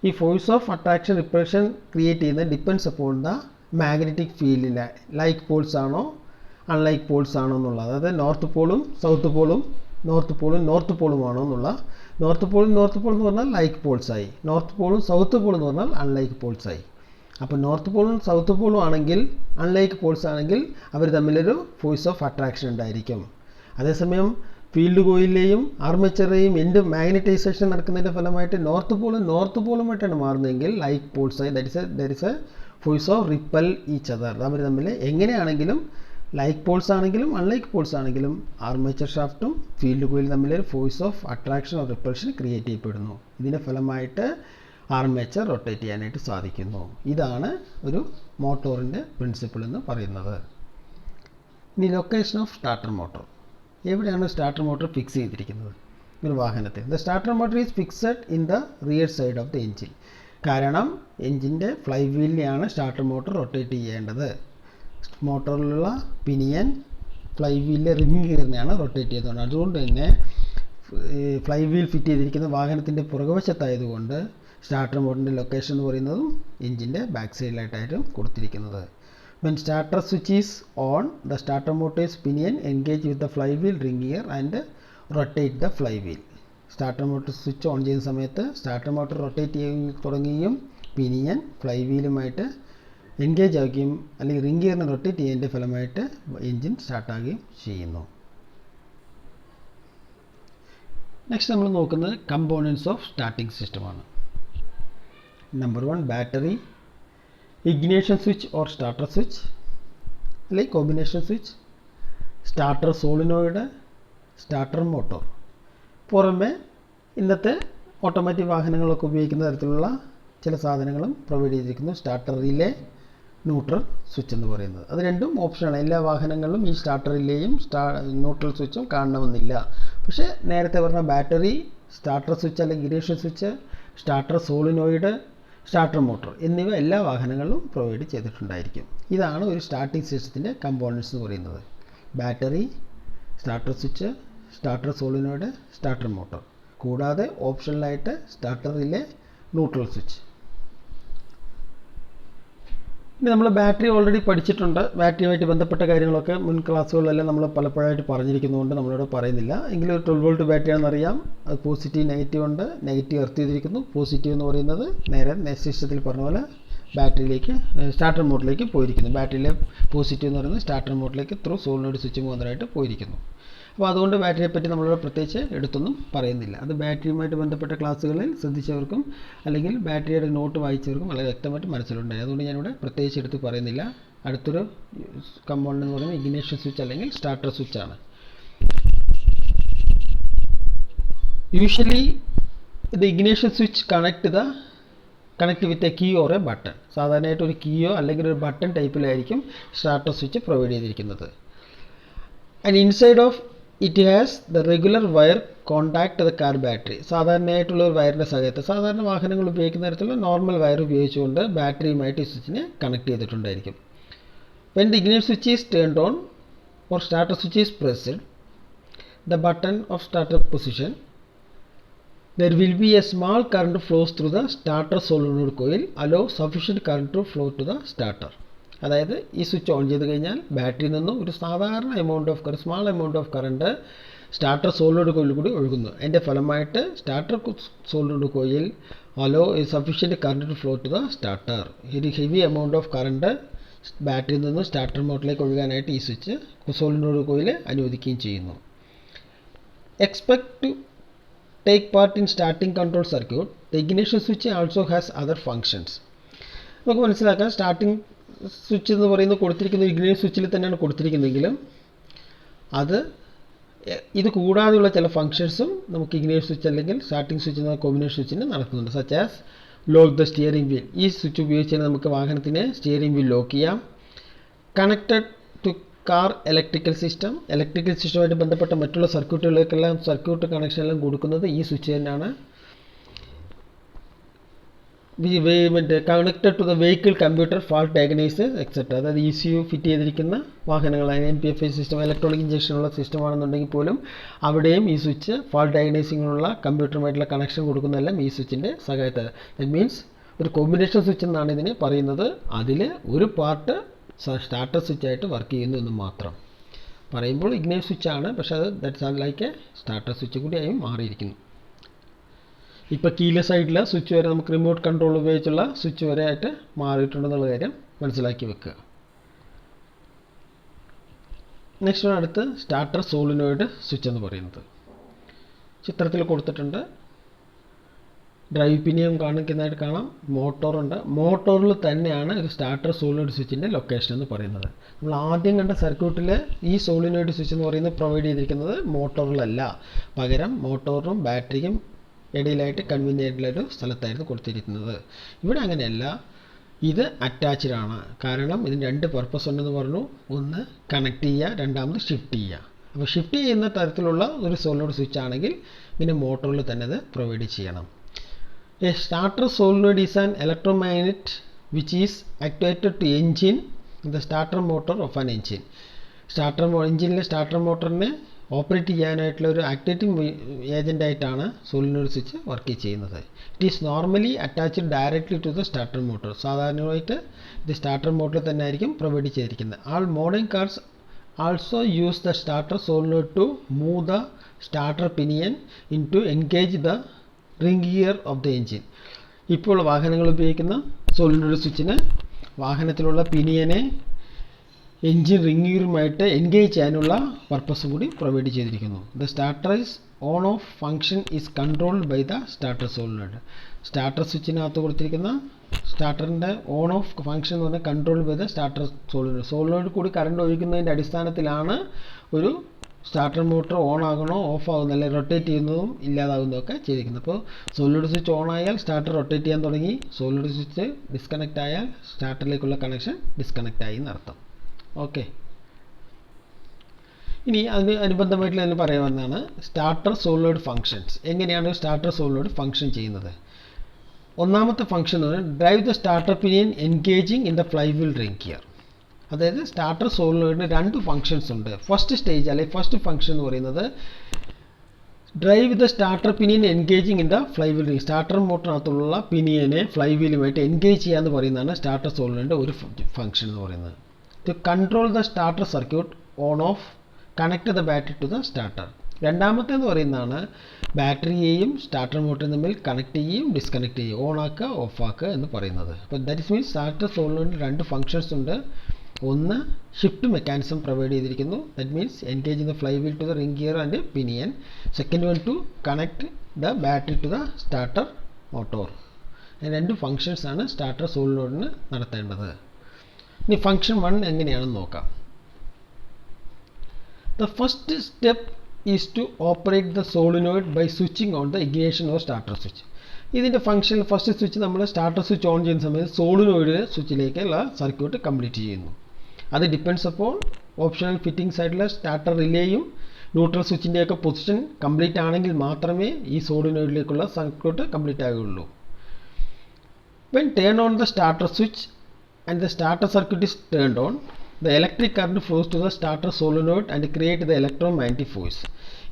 ഈ force of attraction repulsion create ചെയ്യുന്നത് ഡിപ്പെൻഡ്സ് അപ്പോൺ ദ മാഗ്നറ്റിക് ഫീൽഡിലെ ലൈക്ക് പോൾസ് ആണോ അൺലൈക്ക് പോൾസ് ആണോ എന്നുള്ളത്. അതായത് നോർത്ത് പോളും സൗത്ത് പോളും നോർത്ത് പോളും ആണോ എന്നുള്ള. നോർത്ത് പോൾ എന്ന് പറഞ്ഞാൽ ലൈക്ക് പോൾസായി, നോർത്ത് പോളും സൗത്ത് പോളും എന്ന് പറഞ്ഞാൽ അൺലൈക്ക് പോൾസായി. അപ്പോൾ നോർത്ത് പോളും സൗത്ത് പോളും ആണെങ്കിൽ അൺലൈക്ക് പോൾസ് ആണെങ്കിൽ അവർ തമ്മിലൊരു ഫോഴ്സ് ഓഫ് അട്രാക്ഷൻ ഉണ്ടായിരിക്കും. അതേസമയം ഫീൽഡ് കോയിലെയും ആർമേച്ചറേയും മാഗ്നറ്റൈസേഷൻ നടക്കുന്നതിൻ്റെ ഫലമായിട്ട് നോർത്ത് പോളുമായിട്ടാണ് മാറുന്നതെങ്കിൽ ലൈക്ക് പോൾസായി there is a force of repel each other. അവർ തമ്മിൽ എങ്ങനെയാണെങ്കിലും ലൈക്ക് പോൾസ് ആണെങ്കിലും അൺലൈക്ക് പോൾസ് ആണെങ്കിലും ആർമേച്ചർ ഷാഫ്റ്റും ഫീൽഡ് കോയിലും തമ്മിൽ force of attraction or repulsion create ചെയ്യപ്പെടുന്നു. ഇതിൻ്റെ ഫലമായിട്ട് ആർമേച്ചർ റൊട്ടേറ്റ് ചെയ്യാനായിട്ട് സാധിക്കുന്നു. ഇതാണ് ഒരു മോട്ടോറിൻ്റെ പ്രിൻസിപ്പിൾ എന്ന് പറയുന്നത്. ഇനി ലൊക്കേഷൻ ഓഫ് സ്റ്റാർട്ടർ മോട്ടോർ. എവിടെയാണ് സ്റ്റാർട്ടർ മോട്ടോർ ഫിക്സ് ചെയ്തിരിക്കുന്നത് ഒരു വാഹനത്തിൽ? The starter motor is fixed in the rear side of the engine. കാരണം എൻജിൻ്റെ ഫ്ലൈ വീലിനെയാണ് സ്റ്റാർട്ടർ മോട്ടോർ റൊട്ടേറ്റ് ചെയ്യേണ്ടത്. മോട്ടോറിലുള്ള പിനിയൻ ഫ്ലൈ വീലിലെ റിംഗ് ഗിയറിനെയാണ് റൊട്ടേറ്റ് ചെയ്തത്. അതുകൊണ്ട് തന്നെ ഫ്ലൈ വീൽ ഫിറ്റ് ചെയ്തിരിക്കുന്ന വാഹനത്തിൻ്റെ പുറകുവശത്തായതുകൊണ്ട് സ്റ്റാർട്ടർ മോട്ടറിൻ്റെ ലൊക്കേഷൻ എന്ന് പറയുന്നതും എൻജിൻ്റെ ബാക്ക് സൈഡിലായിട്ടായിട്ടും കൊടുത്തിരിക്കുന്നത്. When starter switch is on, the starter motor's pinion engage with the flywheel ring gear and rotate the flywheel. Starter motor switch on ചെയ്യുന്ന സമയത്ത് സ്റ്റാർട്ടർ മോട്ടർ റൊട്ടേറ്റ് തുടങ്ങുകയും പിനിയൻ ഫ്ലൈ വീലുമായിട്ട് എൻഗേജ് ആവുകയും അല്ലെങ്കിൽ റിംഗ് ഗിയറിനെ റൊട്ടേറ്റ് ചെയ്യുന്നതിൻ്റെ ഫലമായിട്ട് എൻജിൻ സ്റ്റാർട്ടാകുകയും ചെയ്യുന്നു. നെക്സ്റ്റ് നമ്മൾ നോക്കുന്നത് കമ്പോണൻസ് ഓഫ് സ്റ്റാർട്ടിംഗ് സിസ്റ്റമാണ്. Number 1 battery, ignition switch or starter switch അല്ലെങ്കിൽ combination switch, starter solenoid, starter motor. പുറമെ ഇന്നത്തെ ഓട്ടോമാറ്റിക് വാഹനങ്ങളൊക്കെ ഉപയോഗിക്കുന്ന തരത്തിലുള്ള ചില സാധനങ്ങളും പ്രൊവൈഡ് ചെയ്തിരിക്കുന്നു. സ്റ്റാർട്ടർ റിലേ, ന്യൂട്രൽ സ്വിച്ച് എന്ന് പറയുന്നത്. അത് രണ്ടും ഓപ്ഷനാണ്. എല്ലാ വാഹനങ്ങളിലും ഈ സ്റ്റാർട്ടർ റിലേയും ന്യൂട്രൽ സ്വിച്ചും കാണണമെന്നില്ല. പക്ഷേ നേരത്തെ പറഞ്ഞ ബാറ്ററി, സ്റ്റാർട്ടർ സ്വിച്ച് അല്ലെങ്കിൽ ignition switch, starter solenoid, starter motor എന്നിവ എല്ലാ വാഹനങ്ങളിലും പ്രൊവൈഡ് ചെയ്തിട്ടുണ്ടായിരിക്കും. ഇതാണ് ഒരു സ്റ്റാർട്ടിംഗ് സിസ്റ്റത്തിൻ്റെ കമ്പോണൻസ് എന്ന് പറയുന്നത്. Battery, starter switch, starter solenoid, starter motor. കൂടാതെ ഓപ്ഷണലായിട്ട് സ്റ്റാർട്ടർ റിലേ, ന്യൂട്രൽ സ്വിച്ച്. ഇനി നമ്മൾ ബാറ്ററി ഓൾറെഡി പഠിച്ചിട്ടുണ്ട്. ബാറ്ററിയുമായിട്ട് ബന്ധപ്പെട്ട കാര്യങ്ങളൊക്കെ മുൻ ക്ലാസ്സുകളിലെല്ലാം നമ്മൾ പലപ്പോഴായിട്ട് പറഞ്ഞിരിക്കുന്നതുകൊണ്ട് നമ്മളിവിടെ പറയുന്നില്ല. എങ്കിലും ഒരു 12 വോൾട്ട് ബാറ്ററിയാണെന്നറിയാം. അത് പോസിറ്റീവ് നെഗറ്റീവ് ഉണ്ട്. നെഗറ്റീവ് എർത്ത് ചെയ്തിരിക്കുന്നു. പോസിറ്റീവ് എന്ന് പറയുന്നത് നേരെ സിസ്റ്റത്തിൽ പറഞ്ഞ പോലെ ബാറ്ററിയിലേക്ക് സ്റ്റാർട്ടർ മോട്ടറിലേക്ക് പോയിരിക്കുന്നു. ബാറ്ററിയിലെ പോസിറ്റീവ് എന്ന് പറയുന്നത് സ്റ്റാർട്ടർ മോട്ടറിലേക്ക് ത്രൂ സോളിനോയിഡ് സ്വിച്ച് മുഖാന്തരമായിട്ട് പോയിരിക്കുന്നു. അപ്പോൾ അതുകൊണ്ട് ബാറ്ററിയെ പറ്റി നമ്മളിവിടെ പ്രത്യേകിച്ച് എടുത്തൊന്നും പറയുന്നില്ല. അത് ബാറ്ററിയുമായിട്ട് ബന്ധപ്പെട്ട ക്ലാസ്സുകളിൽ ശ്രദ്ധിച്ചവർക്കും അല്ലെങ്കിൽ ബാറ്ററിയുടെ നോട്ട് വായിച്ചവർക്കും വളരെ വ്യക്തമായിട്ട് മനസ്സിലുണ്ടായി. അതുകൊണ്ട് ഞാനിവിടെ പ്രത്യേകിച്ച് എടുത്ത് പറയുന്നില്ല. അടുത്തൊരു കമ്പോണൻ്റ് എന്ന് പറയുന്നത് ഇഗ്നിഷൻ സ്വിച്ച് അല്ലെങ്കിൽ സ്റ്റാർട്ടർ സ്വിച്ച് ആണ്. Usually the ignition switch connect with a key or a button. സാധാരണയായിട്ട് ഒരു കീയോ അല്ലെങ്കിൽ ഒരു ബട്ടൺ ടൈപ്പിലായിരിക്കും സ്റ്റാർട്ടർ സ്വിച്ച് പ്രൊവൈഡ് ചെയ്തിരിക്കുന്നത്. And inside of it has the regular wire contact the car battery. സാധാരണയായിട്ടുള്ള ഒരു വയറിൻ്റെ സഹായത്തെ സാധാരണ വാഹനങ്ങൾ ഉപയോഗിക്കുന്ന തരത്തിലുള്ള നോർമൽ വയർ ഉപയോഗിച്ചുകൊണ്ട് ബാറ്ററിയുമായിട്ട് ഈ സ്വിച്ചിനെ കണക്ട് ചെയ്തിട്ടുണ്ടായിരിക്കും. When the ignition switch is turned on or starter switch is pressed the button of starter position, there will be a small current flows through the starter solenoid coil, allow sufficient current to flow to the starter. അതായത് ഈ സ്വിച്ച് ഓൺ ചെയ്ത് കഴിഞ്ഞാൽ ബാറ്ററിയിൽ നിന്നും ഒരു സാധാരണ small amount of current starter solenoid കോയിലിൽ കൂടി ഒഴുകുന്നു. അതിൻ്റെ ഫലമായിട്ട് starter solenoid coil allow sufficient current to flow to the starter. ഒരു ഹെവി എമൗണ്ട് ഓഫ് കറണ്ട് ബാറ്ററിയിൽ നിന്ന് സ്റ്റാർട്ടർ മോട്ടറിലേക്ക് ഒഴുകാനായിട്ട് ഈ സ്വിച്ച് സോളിനോയിഡ് കോയിൽ അനുവദിക്കുകയും ചെയ്യുന്നു. Expect to take part in starting control circuit. The ignition switch also has other functions. നമുക്ക് മനസ്സിലാക്കാം, സ്റ്റാർട്ടിംഗ് സ്വിച്ച് എന്ന് പറയുന്നത് കൊടുത്തിരിക്കുന്ന ഇഗ്നിഷൻ സ്വിച്ചിൽ തന്നെയാണ് കൊടുത്തിരിക്കുന്നതെങ്കിലും ഇത് കൂടാതെയുള്ള ചില ഫങ്ഷൻസും നമുക്ക് ഇഗ്നിഷൻ സ്വിച്ച് അല്ലെങ്കിൽ സ്റ്റാർട്ടിംഗ് സ്വിച്ച് എന്ന കോമ്പിനേഷൻ സ്വിച്ചിന് നടക്കുന്നുണ്ട്. Such as lock the steering wheel. ഈ സ്വിച്ച് ഉപയോഗിച്ച് നമുക്ക് വാഹനത്തിനെ സ്റ്റിയറിംഗ് വീൽ ലോക്ക് ചെയ്യാം. കണക്റ്റഡ് ടു കാർ ഇലക്ട്രിക്കൽ സിസ്റ്റവുമായിട്ട് ബന്ധപ്പെട്ട മറ്റുള്ള സർക്യൂട്ടുകളിലേക്കെല്ലാം സർക്യൂട്ട് കണക്ഷൻ എല്ലാം കൊടുക്കുന്നത് ഈ സ്വിച്ച് തന്നെയാണ്. Connected to the vehicle computer fault diagnose etcetera. അതായത് ECU ഫിറ്റ് ചെയ്തിരിക്കുന്ന വാഹനങ്ങൾ, അതിന് MPFI സിസ്റ്റം, ഇലക്ട്രോണിക് ഇഞ്ചക്ഷനുള്ള സിസ്റ്റം ആണെന്നുണ്ടെങ്കിൽ പോലും അവിടെയും ഈ സ്വിച്ച് ഫാൾട്ട് ഡയഗ്നൈസിങ്ങിനുള്ള കമ്പ്യൂട്ടറുമായിട്ടുള്ള കണക്ഷൻ കൊടുക്കുന്നതെല്ലാം ഈ സ്വിച്ചിൻ്റെ സഹായത്താൽ. ദാറ്റ് മീൻസ് ഒരു കോമ്പിനേഷൻ സ്വിച്ച് എന്നാണ് ഇതിനെ പറയുന്നത്. അതിൽ ഒരു പാർട്ട് സ്റ്റാർട്ടർ സ്വിച്ചായിട്ട് വർക്ക് ചെയ്യുന്നു എന്ന് മാത്രം. പറയുമ്പോൾ ഇഗ്നൈറ്റ് സ്വിച്ചാണ്, പക്ഷേ അത് that's like A starter switch കൂടിയായി മാറിയിരിക്കുന്നു. ഇപ്പോൾ കീലെസ് ആയിട്ടുള്ള സ്വിച്ച് വരെ നമുക്ക് റിമോട്ട് കൺട്രോൾ ഉപയോഗിച്ചുള്ള സ്വിച്ച് വരെ ആയിട്ട് മാറിയിട്ടുണ്ടെന്നുള്ള കാര്യം മനസ്സിലാക്കി വെക്കുക. നെക്സ്റ്റ് അടുത്ത് സ്റ്റാർട്ടർ സോളിനോയിഡ് സ്വിച്ച് എന്ന് പറയുന്നത് ചിത്രത്തിൽ കൊടുത്തിട്ടുണ്ട്. ഡ്രൈവ് പിനിയം കാണിക്കുന്നതായിട്ട് കാണാം. മോട്ടോറുണ്ട്. മോട്ടോറിൽ തന്നെയാണ് ഒരു സ്റ്റാർട്ടർ സോളിനോയിഡ് സ്വിച്ചിൻ്റെ ലൊക്കേഷൻ എന്ന് പറയുന്നത്. നമ്മൾ ആദ്യം കണ്ട സർക്യൂട്ടിൽ ഈ സോളിനോയിഡ് സ്വിച്ച് എന്ന് പറയുന്നത് പ്രൊവൈഡ് ചെയ്തിരിക്കുന്നത് മോട്ടോറിലല്ല, പകരം മോട്ടോറും ബാറ്ററിയും ഇടയിലായിട്ട് കൺവീനിയൻ്റായിട്ടൊരു സ്ഥലത്തായിരുന്നു കൊടുത്തിരിക്കുന്നത്. ഇവിടെ അങ്ങനെയല്ല, ഇത് അറ്റാച്ച്ഡ് ആണ്. കാരണം ഇതിന് രണ്ട് പർപ്പസ് ഉണ്ടെന്ന് പറഞ്ഞു. ഒന്ന് കണക്ട് ചെയ്യുക, രണ്ടാമത് ഷിഫ്റ്റ് ചെയ്യുക. അപ്പോൾ ഷിഫ്റ്റ് ചെയ്യുന്ന തരത്തിലുള്ള ഒരു സോളിനോയിഡ് സ്വിച്ച് ആണെങ്കിൽ ഇങ്ങനെ മോട്ടോറിൽ തന്നെ അത് പ്രൊവൈഡ് ചെയ്യണം. A starter solenoid is an electromagnet which is actuated to engine the starter motor of an engine. എഞ്ചിനിലെ സ്റ്റാർട്ടർ മോട്ടറിനെ ഓപ്പറേറ്റ് ചെയ്യാനായിട്ടുള്ള ഒരു ആക്ടിവേറ്റിംഗ് ഏജൻ്റായിട്ടാണ് സോളിനോയിഡ് സ്വിച്ച് വർക്ക് ചെയ്യുന്നത്. It is normally attached directly to the starter motor. സാധാരണയായിട്ട് ഇത് സ്റ്റാർട്ടർ മോട്ടറിൽ തന്നെ ആയിരിക്കും പ്രൊവൈഡ് ചെയ്തിരിക്കുന്നത്. All modern cars also use the starter solenoid to move the starter pinion in to engage the ring gear of the engine. ഇപ്പോൾ വാഹനങ്ങൾ ഉപയോഗിക്കുന്ന സോളിനോയിഡ് സ്വിച്ചിന് വാഹനത്തിലുള്ള പിനിയനെ എൻജിൻ റിംഗ് ഗിയറുമായിട്ട് എൻഗേജ് ചെയ്യാനുള്ള പർപ്പസ് കൂടി പ്രൊവൈഡ് ചെയ്തിരിക്കുന്നു. The starter is on off function is controlled by the starter solenoid. Starter സ്വിച്ചിനകത്ത് കൊടുത്തിരിക്കുന്ന സ്റ്റാർട്ടറിൻ്റെ ഓൺ ഓഫ് ഫംഗ്ഷൻ എന്ന് പറഞ്ഞാൽ control by the starter solenoid. Solenoid കൂടി കറണ്ട് ഒഴിക്കുന്നതിൻ്റെ അടിസ്ഥാനത്തിലാണ് ഒരു സ്റ്റാർട്ടർ മോട്ടർ ഓൺ ആകണോ ഓഫ് ആകുന്നു, അല്ലെങ്കിൽ റൊട്ടേറ്റ് ചെയ്യുന്നതും ഇല്ലാതാകുന്നതും ഒക്കെ ചെയ്തിരിക്കുന്നത്. അപ്പോൾ സോളിനോയിഡ് സ്വിച്ച് ഓൺ ആയാൽ സ്റ്റാർട്ടർ റൊട്ടേറ്റ് ചെയ്യാൻ തുടങ്ങി, സോളിനോയിഡ് സ്വിച്ച് ഡിസ്കണക്റ്റ് ആയാൽ സ്റ്റാർട്ടറിലേക്കുള്ള കണക്ഷൻ ഡിസ്കണക്റ്റ് ആയി എന്നർത്ഥം. ഓക്കെ, ഇനി അതിന് അനുബന്ധമായിട്ട് ഞാൻ പറയാവുന്നതാണ് സ്റ്റാർട്ടർ സോളിനോയിഡ് ഫങ്ഷൻസ്. എങ്ങനെയാണ് സ്റ്റാർട്ടർ സോളിനോയിഡ് ഫങ്ഷൻ ചെയ്യുന്നത്? ഒന്നാമത്തെ ഫങ്ഷൻ എന്ന് പറയുന്നത് drive the starter pinion engaging in the flywheel ring gear. അതായത് സ്റ്റാർട്ടർ സോളിനോയിഡിന് രണ്ട് ഫങ്ഷൻസ് ഉണ്ട്. ഫസ്റ്റ് സ്റ്റേജ് അല്ലെങ്കിൽ ഫസ്റ്റ് ഫങ്ഷൻ എന്ന് പറയുന്നത് drive the starter pinion engaging in the flywheel ring. Starter മോട്ടറിനകത്തുള്ള പിനിയനെ ഫ്ലൈവീലുമായിട്ട് എൻഗേജ് ചെയ്യാന്ന് പറയുന്നതാണ് സ്റ്റാർട്ടർ സോളിനോയിഡിൻ്റെ ഒരു ഫങ്ഷൻ എന്ന് പറയുന്നത്. To control the starter circuit on off connect the battery to the starter. രണ്ടാമത്തേന്ന് പറയുന്നതാണ് ബാറ്ററിയെയും സ്റ്റാർട്ടർ മോട്ടറും തമ്മിൽ കണക്ട് ചെയ്യുകയും ഡിസ്കണക്ട് ചെയ്യുകയും ഓൺ ആക്കുക ഓഫ് ആക്കുക എന്ന് പറയുന്നത്. അപ്പോൾ ദാറ്റ് മീൻസ് സ്റ്റാർട്ടർ സോളിനോയിഡിന് രണ്ട് ഫങ്ഷൻസ് ഉണ്ട്. ഒന്ന് ഷിഫ്റ്റ് മെക്കാനിസം പ്രൊവൈഡ് ചെയ്തിരിക്കുന്നു. That means engage the flywheel to the ring gear and pinion. Second one to connect the battery to the starter motor. രണ്ട് ഫങ്ഷൻസ് ആണ് സ്റ്റാർട്ടർ സോളിനോയിഡിന് നടത്തേണ്ടത്. ഇനി ഫങ്ഷൻ 1 എങ്ങനെയാണെന്ന് നോക്കാം. The first step is to operate the solenoid by switching on the ignition or starter switch. ഇതിൻ്റെ ഫംഗ്ഷൻ ഫസ്റ്റ് സ്വിച്ച് നമ്മൾ സ്റ്റാർട്ടർ സ്വിച്ച് ഓൺ ചെയ്യുന്ന സമയത്ത് സോളിനോയിഡ് സ്വിച്ചിലേക്കുള്ള സർക്യൂട്ട് കംപ്ലീറ്റ് ചെയ്യുന്നു. അത് ഡിപ്പെൻഡ്സ് അപ്പോൾ ഓപ്ഷണൽ ഫിറ്റിംഗ്സ് ആയിട്ടുള്ള സ്റ്റാർട്ടർ റിലേയും ന്യൂട്രൽ സ്വിച്ചിൻ്റെയൊക്കെ പൊസിഷൻ കംപ്ലീറ്റ് ആണെങ്കിൽ മാത്രമേ ഈ സോളിനോയിഡിലേക്കുള്ള സർക്യൂട്ട് കംപ്ലീറ്റ് ആകുകയുള്ളൂ. When turn on the starter switch and the starter circuit is turned on, the electric current flows to the starter solenoid and create the electromagnetic force.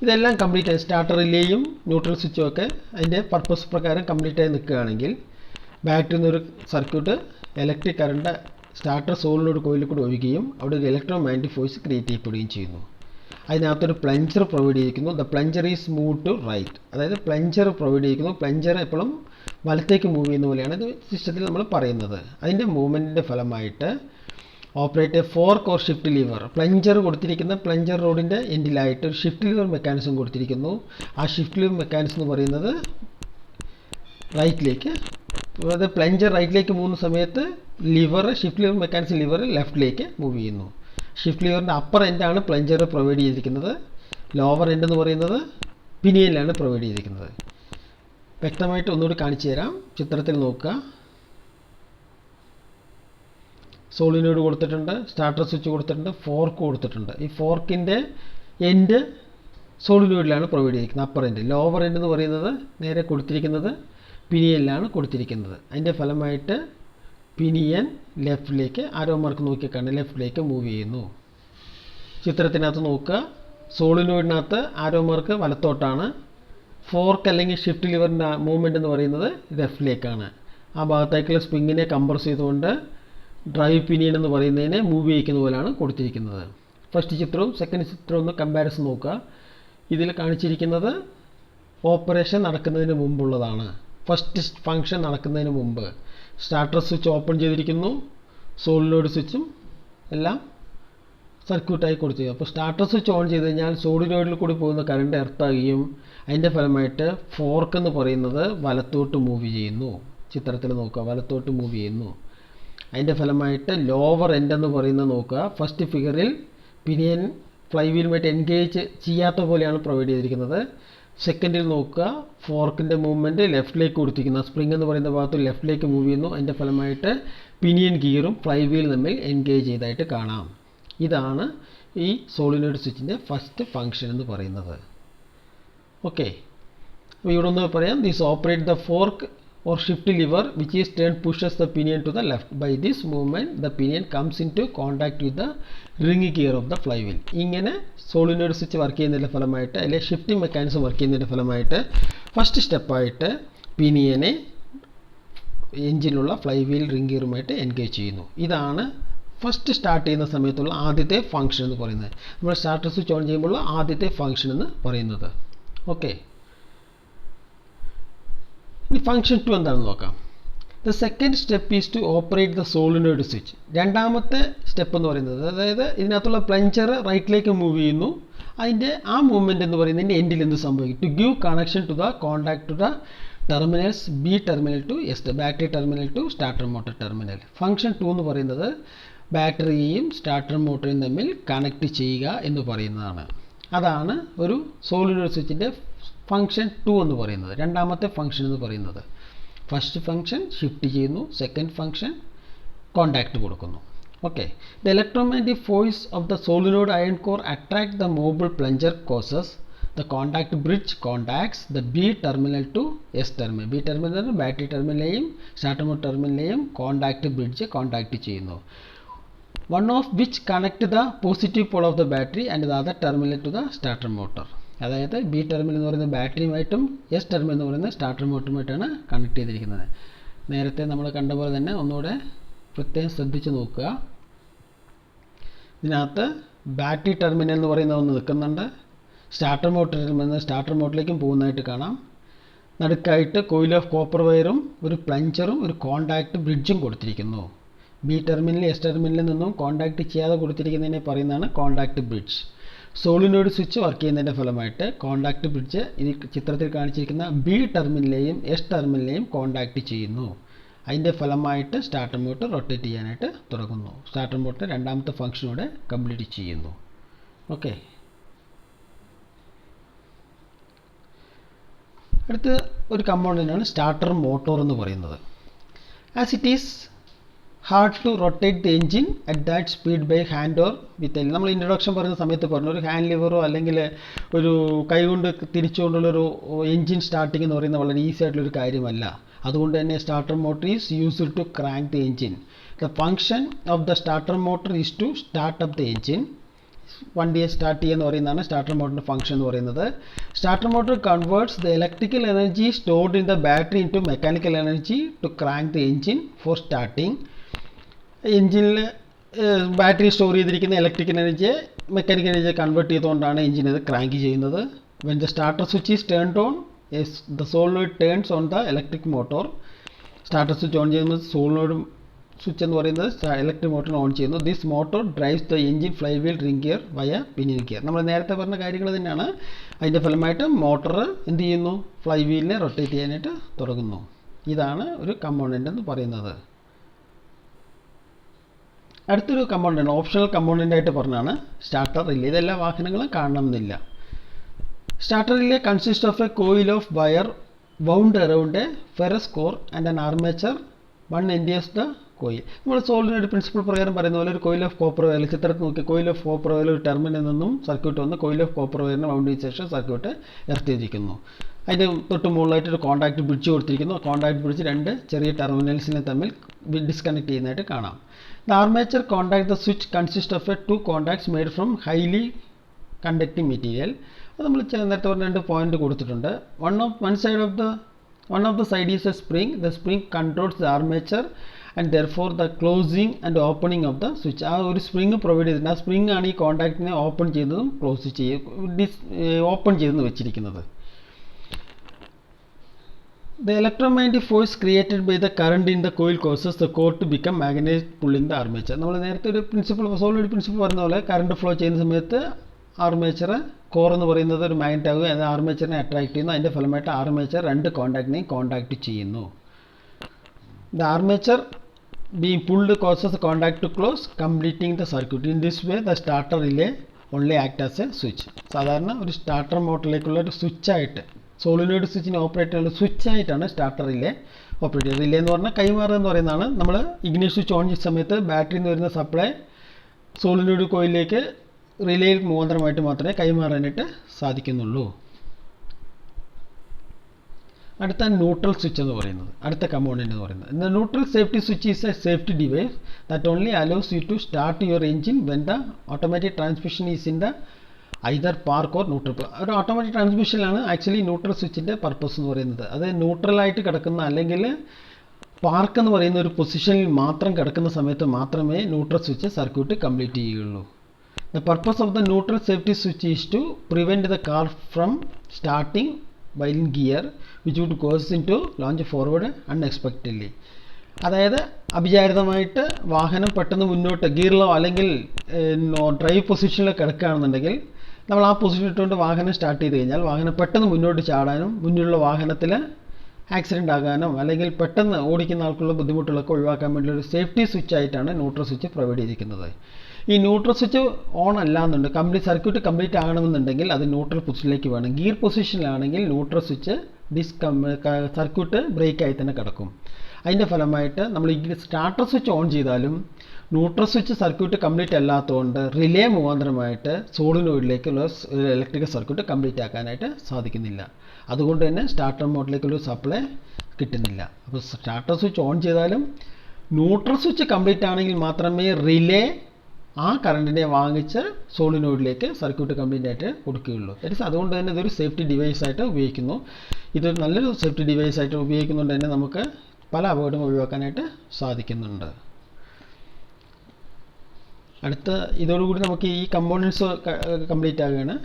ഇതെല്ലാം കംപ്ലീറ്റ് ആയി സ്റ്റാർട്ടർ റിലേയും ന്യൂട്രൽ സ്വിച്ചും ഒക്കെ അതിൻ്റെ പർപ്പസ് പ്രകാരം കംപ്ലീറ്റ് ആയി നിൽക്കുകയാണെങ്കിൽ ബാറ്ററി എന്നൊരു circuit electric current starter solenoid കോയിലിൽ കൂടി ഒഴുകുകയും അവിടെ ഒരു ഇലക്ട്രോമാഗ്നറ്റിക് ഫോഴ്സ് ക്രിയേറ്റ് ചെയ്യപ്പെടുകയും ചെയ്യുന്നു. അതിനകത്തൊരു പ്ലഞ്ചർ പ്രൊവൈഡ് ചെയ്തിരിക്കുന്നു. The plunger is move to right. അതായത് പ്ലഞ്ചർ പ്രൊവൈഡ് ചെയ്തിരിക്കുന്നു. പ്ലഞ്ചർ എപ്പോഴും വലത്തേക്ക് മൂവ് ചെയ്യുന്ന പോലെയാണ് ഇത് സിസ്റ്റത്തിൽ നമ്മൾ പറയുന്നത്. അതിൻ്റെ മൂവ്മെൻറ്റിൻ്റെ ഫലമായിട്ട് operate 4 core shift liver. Plunger കൊടുത്തിരിക്കുന്ന പ്ലഞ്ചർ റോഡിൻ്റെ എൻഡിലായിട്ട് ഒരു ഷിഫ്റ്റ് ലീവർ മെക്കാനിസം കൊടുത്തിരിക്കുന്നു. ആ ഷിഫ്റ്റ് ലീവർ മെക്കാനിസം എന്ന് പറയുന്നത് റൈറ്റിലേക്ക്, അതായത് പ്ലഞ്ചർ റൈറ്റിലേക്ക് മൂവുന്ന സമയത്ത് lever shift lever mechanism lever ലെഫ്റ്റിലേക്ക് മൂവ് ചെയ്യുന്നു. ഷിഫ്റ്റ് ലിവറിൻ്റെ അപ്പർ എൻഡാണ് പ്ലഞ്ചർ പ്രൊവൈഡ് ചെയ്തിരിക്കുന്നത്. ലോവർ എൻഡ് എന്ന് പറയുന്നത് പിനിയനിലാണ് പ്രൊവൈഡ് ചെയ്തിരിക്കുന്നത്. വ്യക്തമായിട്ട് ഒന്നുകൂടി കാണിച്ചു തരാം. ചിത്രത്തിൽ നോക്കുക. സോളിനോയിഡ് കൊടുത്തിട്ടുണ്ട്, സ്റ്റാർട്ടർ സ്വിച്ച് കൊടുത്തിട്ടുണ്ട്, ഫോർക്ക് കൊടുത്തിട്ടുണ്ട്. ഈ ഫോർക്കിൻ്റെ എൻഡ് സോളിനോയിഡിലാണ് പ്രൊവൈഡ് ചെയ്തിരിക്കുന്നത്, അപ്പർ എൻഡ്. ലോവർ എൻഡ് എന്ന് പറയുന്നത് നേരെ കൊടുത്തിരിക്കുന്നത് പിനിയനിലാണ് കൊടുത്തിരിക്കുന്നത്. അതിൻ്റെ ഫലമായിട്ട് പിനിയൻ ലെഫ്റ്റിലേക്ക്, ആരോ മാർക്ക് നോക്കിക്കാണ്, ലെഫ്റ്റിലേക്ക് മൂവ് ചെയ്യുന്നു. ചിത്രത്തിനകത്ത് നോക്കുക, സോളിനോയിഡിനകത്ത് ആരോ മാർക്ക് വലത്തോട്ടാണ്, ഫോർക്ക് അല്ലെങ്കിൽ ഷിഫ്റ്റ് ലിവറിൻ്റെ മൂവ്മെൻറ്റ് എന്ന് പറയുന്നത് ലെഫ്റ്റിലേക്കാണ്. ആ ഭാഗത്തേക്കുള്ള സ്പ്രിങ്ങിനെ കംപ്രസ് ചെയ്തുകൊണ്ട് ഡ്രൈവ് പിനിയൻ എന്ന് പറയുന്നതിനെ മൂവ് ചെയ്യിക്കുന്ന പോലെയാണ് കൊടുത്തിരിക്കുന്നത്. ഫസ്റ്റ് ചിത്രവും സെക്കൻഡ് ചിത്രവും ഒന്ന് കമ്പാരിസൺ നോക്കുക. ഇതിൽ കാണിച്ചിരിക്കുന്നത് ഓപ്പറേഷൻ നടക്കുന്നതിന് മുമ്പുള്ളതാണ്. ഫസ്റ്റ് ഫംഗ്ഷൻ നടക്കുന്നതിന് മുമ്പ് സ്റ്റാർട്ടർ സ്വിച്ച് ഓപ്പൺ ചെയ്തിരിക്കുന്നു, സോളിനോയിഡ് സ്വിച്ചും എല്ലാം സർക്യൂട്ടായി കൊടുത്തിരിക്കുന്നു. അപ്പോൾ സ്റ്റാർട്ടർ സ്വിച്ച് ഓൺ ചെയ്ത് കഴിഞ്ഞാൽ സോളിനോയിഡിൽ കൂടി പോകുന്ന കറണ്ട് എർത്താകുകയും അതിൻ്റെ ഫലമായിട്ട് ഫോർക്ക് എന്ന് പറയുന്നത് വലത്തോട്ട് മൂവ് ചെയ്യുന്നു. ചിത്രത്തിൽ നോക്കുക, വലത്തോട്ട് മൂവ് ചെയ്യുന്നു. അതിൻ്റെ ഫലമായിട്ട് ലോവർ എൻഡ് എന്ന് പറയുന്നത് നോക്കുക, ഫസ്റ്റ് ഫിഗറിൽ പിനിയൻ ഫ്ലൈ വീലുമായിട്ട് എൻഗേജ് ചെയ്യാത്ത പോലെയാണ് പ്രൊവൈഡ് ചെയ്തിരിക്കുന്നത്. സെക്കൻഡിൽ നോക്കുക, ഫോർക്കിൻ്റെ മൂവ്മെൻറ്റ് ലെഫ്റ്റിലേക്ക് കൊടുത്തിരിക്കുന്ന സ്പ്രിംഗ് എന്ന് പറയുന്ന ഭാഗത്ത് ലെഫ്റ്റിലേക്ക് മൂവ് ചെയ്യുന്നു. അതിൻ്റെ ഫലമായിട്ട് പിനിയൻ ഗിയറും ഫ്ലൈ വീൽ തമ്മിൽ എൻഗേജ് ചെയ്തായിട്ട് കാണാം. ഇതാണ് ഈ സോളിനോയിഡ് സ്വിച്ചിൻ്റെ ഫസ്റ്റ് ഫംഗ്ഷൻ എന്ന് പറയുന്നത്. ഓക്കെ, അപ്പോൾ ഇവിടെ ഒന്ന് പറയാം, this operate the fork or shift lever which is turned pushes the pinion to the left. By this movement the pinion comes into contact with the ring gear of the flywheel. ഇങ്ങനെ സോളിനോയിഡ് സ്വിച്ച് വർക്ക് ചെയ്യുന്നതിൻ്റെ ഫലമായിട്ട് അല്ലെങ്കിൽ ഷിഫ്റ്റിംഗ് മെക്കാനിസം വർക്ക് ചെയ്യുന്നതിൻ്റെ ഫലമായിട്ട് ഫസ്റ്റ് സ്റ്റെപ്പായിട്ട് പിനിയനെ എഞ്ചിനുള്ള ഫ്ലൈ വീൽ റിംഗ് ഗിയറുമായിട്ട് എൻഗേജ് ചെയ്യുന്നു. ഇതാണ് ഫസ്റ്റ് സ്റ്റാർട്ട് ചെയ്യുന്ന സമയത്തുള്ള ആദ്യത്തെ ഫംഗ്ഷൻ എന്ന് പറയുന്നത്. നമ്മൾ സ്റ്റാർട്ടർ സ്വിച്ച് ഓൺ ചെയ്യുമ്പോൾ ആദ്യത്തെ ഫംഗ്ഷൻ എന്ന് പറയുന്നത്. ഓക്കെ, ഇനി ഫംഗ്ഷൻ 2 എന്താണെന്ന് നോക്കാം. The second step is to operate the solenoid switch. രണ്ടാമത്തെ സ്റ്റെപ്പ് എന്ന് പറയുന്നത്, അതായത് ഇതിനകത്തുള്ള പ്ലഞ്ചർ റൈറ്റിലേക്ക് മൂവ് ചെയ്യുന്നു. അതിൻ്റെ ആ മൂവ്മെൻറ്റ് എന്ന് പറയുന്നതിൻ്റെ എൻഡിൽ എന്ത് സംഭവിക്കും? To give connection to the contact to the terminals B terminal to S, battery terminal to starter motor terminal. Function 2 എന്ന് പറയുന്നത് ബാറ്ററിയെയും സ്റ്റാർട്ടർ മോട്ടറിയും തമ്മിൽ കണക്ട് ചെയ്യുക എന്ന് പറയുന്നതാണ്. അതാണ് ഒരു സോളിനോയിഡ് സ്വിച്ചിൻ്റെ ഫംഗ്ഷൻ 2 എന്ന് പറയുന്നത്, രണ്ടാമത്തെ ഫംഗ്ഷൻ എന്ന് പറയുന്നത്. ഫസ്റ്റ് ഫംഗ്ഷൻ ഷിഫ്റ്റ് ചെയ്യുന്നു, സെക്കൻഡ് ഫംഗ്ഷൻ കോണ്ടാക്ട് കൊടുക്കുന്നു. Okay, the electromagnetic force of the solenoid iron core attract the movable plunger causes the contact bridge contacts the B terminal to S terminal. B terminal battery ടെർമിനലിനെയും സ്റ്റാർട്ടർ മോട്ടർ ടെർമിനലിനെയും കോണ്ടാക്ട് ബ്രിഡ്ജ് കോണ്ടാക്ട് ചെയ്യുന്നു. One of which connect the positive pole of the battery and the other terminal to the starter motor. അതായത് ബി ടെർമിനൽ എന്ന് പറയുന്നത് ബാറ്ററിയുമായിട്ടും എസ് ടെർമിനൽ എന്ന് പറയുന്നത് സ്റ്റാർട്ടർ മോട്ടറുമായിട്ടാണ് കണക്ട് ചെയ്തിരിക്കുന്നത്. നേരത്തെ നമ്മൾ കണ്ട പോലെ തന്നെ ഒന്നുകൂടെ പ്രത്യേകം ശ്രദ്ധിച്ച് നോക്കുക. ഇതിനകത്ത് ബാറ്ററി ടെർമിനൽ എന്ന് പറയുന്ന ഒന്ന് നിൽക്കുന്നുണ്ട്, സ്റ്റാർട്ടർ മോട്ടർ ടെർമിനൽ സ്റ്റാർട്ടർ മോട്ടറിലേക്കും പോകുന്നതായിട്ട് കാണാം. നടുക്കായിട്ട് കോയിൽ ഓഫ് കോപ്പർ വയറും ഒരു പ്ലഞ്ചറും ഒരു കോണ്ടാക്ട് ബ്രിഡ്ജും കൊടുത്തിരിക്കുന്നു. ബി ടെർമിനൽ എസ് ടെർമിനലിൽ നിന്നും കോണ്ടാക്ട് ചെയ്യാതെ കൊടുത്തിരിക്കുന്നതിനെ പറയുന്നതാണ് contact bridge. Solenoid switch work ചെയ്യുന്നതിൻ്റെ ഫലമായിട്ട് കോണ്ടാക്ട് ബ്രിഡ്ജ് ഈ ചിത്രത്തിൽ കാണിച്ചിരിക്കുന്ന ബി ടെർമിനലിനെയും എസ് ടെർമിനലിനെയും കോണ്ടാക്ട് ചെയ്യുന്നു. അതിൻ്റെ ഫലമായിട്ട് സ്റ്റാർട്ടർ മോട്ടർ റൊട്ടേറ്റ് ചെയ്യാനായിട്ട് തുടങ്ങുന്നു. സ്റ്റാർട്ടർ മോട്ടർ രണ്ടാമത്തെ ഫംഗ്ഷനോടെ കംപ്ലീറ്റ് ചെയ്യുന്നു. ഓക്കെ, അടുത്ത ഒരു കമ്പോണൻ്റാണ് സ്റ്റാർട്ടർ മോട്ടോർ എന്ന് പറയുന്നത്. As it is hard to rotate the engine at that speed by hand or with നമ്മൾ ഇൻട്രൊഡക്ഷൻ പറയുന്ന സമയത്ത് പറഞ്ഞു, ഒരു ഹാൻഡ് ലിവറോ അല്ലെങ്കിൽ ഒരു കൈകൊണ്ട് തിരിച്ചുകൊണ്ടുള്ളൊരു എൻജിൻ സ്റ്റാർട്ടിംഗ് എന്ന് പറയുന്നത് വളരെ ഈസി ആയിട്ടുള്ളൊരു കാര്യമല്ല. അതുകൊണ്ട് തന്നെ starter motor is used to crank the engine. The function of the starter motor is to start up the engine. വണ്ടിയെ സ്റ്റാർട്ട് ചെയ്യുക പറയുന്നതാണ് സ്റ്റാർട്ടർ മോട്ടറിൻ്റെ ഫംഗ്ഷൻ എന്ന് പറയുന്നത്. Starter motor converts the electrical energy stored in the battery into mechanical energy to crank the engine for starting. എൻജിനിൽ ബാറ്ററി സ്റ്റോർ ചെയ്തിരിക്കുന്ന ഇലക്ട്രിക്കൽ എനർജിയെ മെക്കാനിക്കൽ എനർജിയെ കൺവേർട്ട് ചെയ്തുകൊണ്ടാണ് എൻജിൻ അത് ക്രാങ്ക് ചെയ്യുന്നത്. When the starter switch is turned on the solenoid turns on the electric motor. Starter switch on ചെയ്യുന്നത് സോളിനോയിഡ് സ്വിച്ച് എന്ന് പറയുന്നത് ഇലക്ട്രിക് മോട്ടറിനെ ഓൺ ചെയ്യുന്നു. This motor drives the engine flywheel ring gear വയ പിനിയൻ ഗിയർ. നമ്മൾ നേരത്തെ പറഞ്ഞ കാര്യങ്ങൾ തന്നെയാണ്. അതിൻ്റെ ഫലമായിട്ട് മോട്ടർ എന്ത് ചെയ്യുന്നു? ഫ്ലൈ വീലിനെ റൊട്ടേറ്റ് ചെയ്യാനായിട്ട് തുടങ്ങുന്നു. ഇതാണ് ഒരു കമ്പോണൻ്റ് എന്ന് പറയുന്നത്. അടുത്തൊരു കമ്പോണൻ്റ് ഓപ്ഷണൽ കമ്പോണൻ്റ് ആയിട്ട് പറഞ്ഞാണ് സ്റ്റാർട്ടർ റിലേ. ഇതെല്ലാ വാഹനങ്ങളും കാണണമെന്നില്ല. Starter relay consist of a coil of wire wound around a ferrous core and an armature. One engages the coil. നമ്മൾ സോളിനോയിഡ് പ്രിൻസിപ്പിൾ പ്രകാരം പറയുന്ന പോലെ ഒരു കോയിൽ ഓഫ് കോപ്പർ വയർ ചിത്രത്തിൽ നോക്കി കോയിൽ ഓഫ് കോപ്പർ വയർ ഒരു ടെർമിനൽ നിന്നും സർക്യൂട്ട് വന്ന് കോയിൽ ഓഫ് കോപ്പർ വയറിന് മൗണ്ട് ചെയ്ത ശേഷം സർക്യൂട്ട് എർത്തിയിരിക്കുന്നു. അതിൻ്റെ തൊട്ട് മുകളിലായിട്ട് ഒരു കോൺടാക്ട് ബ്രിഡ്ജ് കൊടുത്തിരിക്കുന്നു. കോൺടാക്ട് ബ്രിഡ്ജ് രണ്ട് ചെറിയ ടെർമിനൽസിനെ തമ്മിൽ ഡിസ്കണക്ട് ചെയ്യുന്നതായിട്ട് കാണാം. The armature contact the switch consist of A 2 contacts made from highly conducting material. അത് നമ്മൾ നേരത്തെ പറഞ്ഞ 2 പോയിന്റ് കൊടുത്തിട്ടുണ്ട്. One of the side is a spring. The spring controls the armature and therefore the closing and opening of the switch. ആ ഒരു സ്പ്രിങ് പ്രൊവൈഡ് ചെയ്തിട്ടുണ്ട്. ആ സ്പ്രിങ് ആണ് ഈ കോൺടാക്റ്റിനെ ഓപ്പൺ ചെയ്തതും ക്ലോസ് ഓപ്പൺ ചെയ്തെന്ന് വെച്ചിരിക്കുന്നത്. The electromagnetic force created by the current in the coil causes the core to become magnetic, pulling the armature. നമ്മൾ നേരത്തെ ഒരു സോളിഡ് പ്രിൻസിപ്പിൾ പറഞ്ഞ പോലെ കറണ്ട് ഫ്ലോ ചെയ്യുന്ന സമയത്ത് ആർമേച്ചർ കോർ എന്ന് പറയുന്നത് ഒരു മാഗ്നറ്റ് ആകും. അത് ആർമേച്ചറിനെ അട്രാക്ട് ചെയ്യുന്നു. അതിൻ്റെ ഫലമായിട്ട് ആർമേച്ചർ രണ്ട് കോൺടാക്റ്റിനെയും കോൺടാക്ട് ചെയ്യുന്നു. The armature being pulled causes the contact to close, completing the circuit. In this way the starter relay only act as a switch. സാധാരണ ഒരു സ്റ്റാർട്ടർ മോട്ടറിലേക്കുള്ള ഒരു സ്വിച്ചായിട്ട് സോളിനോയിഡ് സ്വിച്ചിനെ ഓപ്പറേറ്റ് ചെയ്യുന്ന സ്വിച്ചായിട്ടാണ് സ്റ്റാർട്ടർ റിലേ ഓപ്പറേറ്റ് ചെയ്യുന്നത്. റിലേ എന്ന് പറഞ്ഞാൽ കൈമാറുക എന്ന് പറയുന്നതാണ്. നമ്മൾ ഇഗ്നിഷൻ സ്വിച്ച് ഓൺ ചെയ്യുന്ന സമയത്ത് ബാറ്ററിയിൽ നിന്ന് വരുന്ന സപ്ലൈ സോളിനോയിഡ് കോയിലിലേക്ക് റിലേയിൽ മുഖാന്തരമായിട്ട് മാത്രമേ കൈമാറാനായിട്ട് സാധിക്കുന്നുള്ളൂ. അടുത്ത ന്യൂട്രൽ സ്വിച്ച് എന്ന് പറയുന്നത് അടുത്ത കമ്പോണൻ്റ് എന്ന് പറയുന്നത്. The neutral safety switch is a safety device that only allows you to start your engine when the automatic transmission is in the either park or neutral. ഒരു ഓട്ടോമാറ്റിക് ട്രാൻസ്മിഷനിലാണ് ആക്ച്വലി ന്യൂട്രൽ സ്വിച്ചിൻ്റെ പർപ്പസ് എന്ന് പറയുന്നത്. അത് ന്യൂട്രലായിട്ട് കിടക്കുന്ന അല്ലെങ്കിൽ പാർക്ക് എന്ന് പറയുന്ന ഒരു പൊസിഷനിൽ മാത്രം കിടക്കുന്ന സമയത്ത് മാത്രമേ ന്യൂട്രൽ സ്വിച്ച് സർക്യൂട്ട് കംപ്ലീറ്റ് ചെയ്യുകയുള്ളൂ. The purpose of the neutral safety switch is to prevent the car from starting while in gear, which would cause it to launch forward unexpectedly. അതായത് അവിചാരിതമായിട്ട് വാഹനം പെട്ടെന്ന് മുന്നോട്ട് ഗിയറിലോ അല്ലെങ്കിൽ ഡ്രൈവ് പൊസിഷനിലോ കിടക്കുകയാണെന്നുണ്ടെങ്കിൽ നമ്മൾ ആ പൊസിഷൻ ഇട്ടുകൊണ്ട് വാഹനം സ്റ്റാർട്ട് ചെയ്ത് കഴിഞ്ഞാൽ വാഹനം പെട്ടെന്ന് മുന്നോട്ട് ചാടാനും മുന്നിലുള്ള വാഹനത്തിൽ ആക്സിഡൻ്റ് ആകാനോ അല്ലെങ്കിൽ പെട്ടെന്ന് ഓടിക്കുന്ന ആൾക്കുള്ള ബുദ്ധിമുട്ടുകളൊക്കെ ഒഴിവാക്കാൻ വേണ്ടിയുള്ള ഒരു സേഫ്റ്റി സ്വിച്ച് ആയിട്ടാണ് ന്യൂട്രൽ സ്വിച്ച് പ്രൊവൈഡ് ചെയ്തിരിക്കുന്നത്. ഈ ന്യൂട്രൽ സ്വിച്ച് ഓൺ അല്ലാന്നുണ്ട് സർക്യൂട്ട് കംപ്ലീറ്റ് ആകണമെന്നുണ്ടെങ്കിൽ അത് ന്യൂട്രൽ പൊസിഷനിലേക്ക് വേണം. ഗിയർ പൊസിഷനിലാണെങ്കിൽ ന്യൂട്രൽ സ്വിച്ച് സർക്യൂട്ട് ബ്രേക്കായി തന്നെ കിടക്കും. അതിൻ്റെ ഫലമായിട്ട് നമ്മൾ ഈ സ്റ്റാർട്ടർ സ്വിച്ച് ഓൺ ചെയ്താലും ന്യൂട്രൽ സ്വിച്ച് സർക്യൂട്ട് കംപ്ലീറ്റ് അല്ലാത്തതുകൊണ്ട് റിലേ മുഖാന്തരമായിട്ട് സോളിനോയിഡിലേക്കുള്ള ഇലക്ട്രിക്കൽ സർക്യൂട്ട് കംപ്ലീറ്റ് ആക്കാനായിട്ട് സാധിക്കുന്നില്ല. അതുകൊണ്ട് തന്നെ സ്റ്റാർട്ടർ മോഡിലേക്കുള്ള സപ്ലൈ കിട്ടുന്നില്ല. അപ്പോൾ സ്റ്റാർട്ടർ സ്വിച്ച് ഓൺ ചെയ്താലും ന്യൂട്രൽ സ്വിച്ച് കംപ്ലീറ്റ് ആണെങ്കിൽ മാത്രമേ റിലേ ആ കറണ്ടിനെ വാങ്ങിച്ച് സോളിനോയിഡിലേക്ക് സർക്യൂട്ട് കംപ്ലീറ്റ് ആയിട്ട് കൊടുക്കുകയുള്ളൂ. അതുകൊണ്ട് തന്നെ ഇതൊരു സേഫ്റ്റി ഡിവൈസ് ആയിട്ട് ഉപയോഗിക്കുന്നു. ഇതൊരു നല്ലൊരു സേഫ്റ്റി ഡിവൈസ് ആയിട്ട് ഉപയോഗിക്കുന്നതുകൊണ്ട് തന്നെ നമുക്ക് പല അപകടവും ഒഴിവാക്കാനായിട്ട് സാധിക്കുന്നുണ്ട്. അടുത്ത ഇതോടുകൂടി നമുക്ക് ഈ കമ്പോണൻസ് കംപ്ലീറ്റ് ആകുകയാണ്.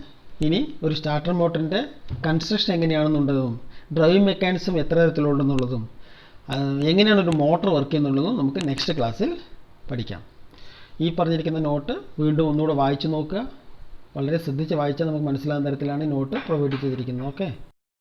ഇനി ഒരു സ്റ്റാർട്ടർ മോട്ടറിൻ്റെ കൺസ്ട്രക്ഷൻ എങ്ങനെയാണെന്നുള്ളതും ഡ്രൈവിംഗ് മെക്കാനിസം എത്ര തരത്തിലുണ്ടെന്നുള്ളതും എങ്ങനെയാണ് ഒരു മോട്ടർ വർക്ക് ചെയ്യുന്നുള്ളതും നമുക്ക് നെക്സ്റ്റ് ക്ലാസ്സിൽ പഠിക്കാം. ഈ പറഞ്ഞിരിക്കുന്ന നോട്ട് വീണ്ടും ഒന്നുകൂടെ വായിച്ചു നോക്കുക. വളരെ ശ്രദ്ധിച്ച് വായിച്ചാൽ നമുക്ക് മനസ്സിലാകുന്ന തരത്തിലാണ് ഈ നോട്ട് പ്രൊവൈഡ് ചെയ്തിരിക്കുന്നത്. ഓക്കെ.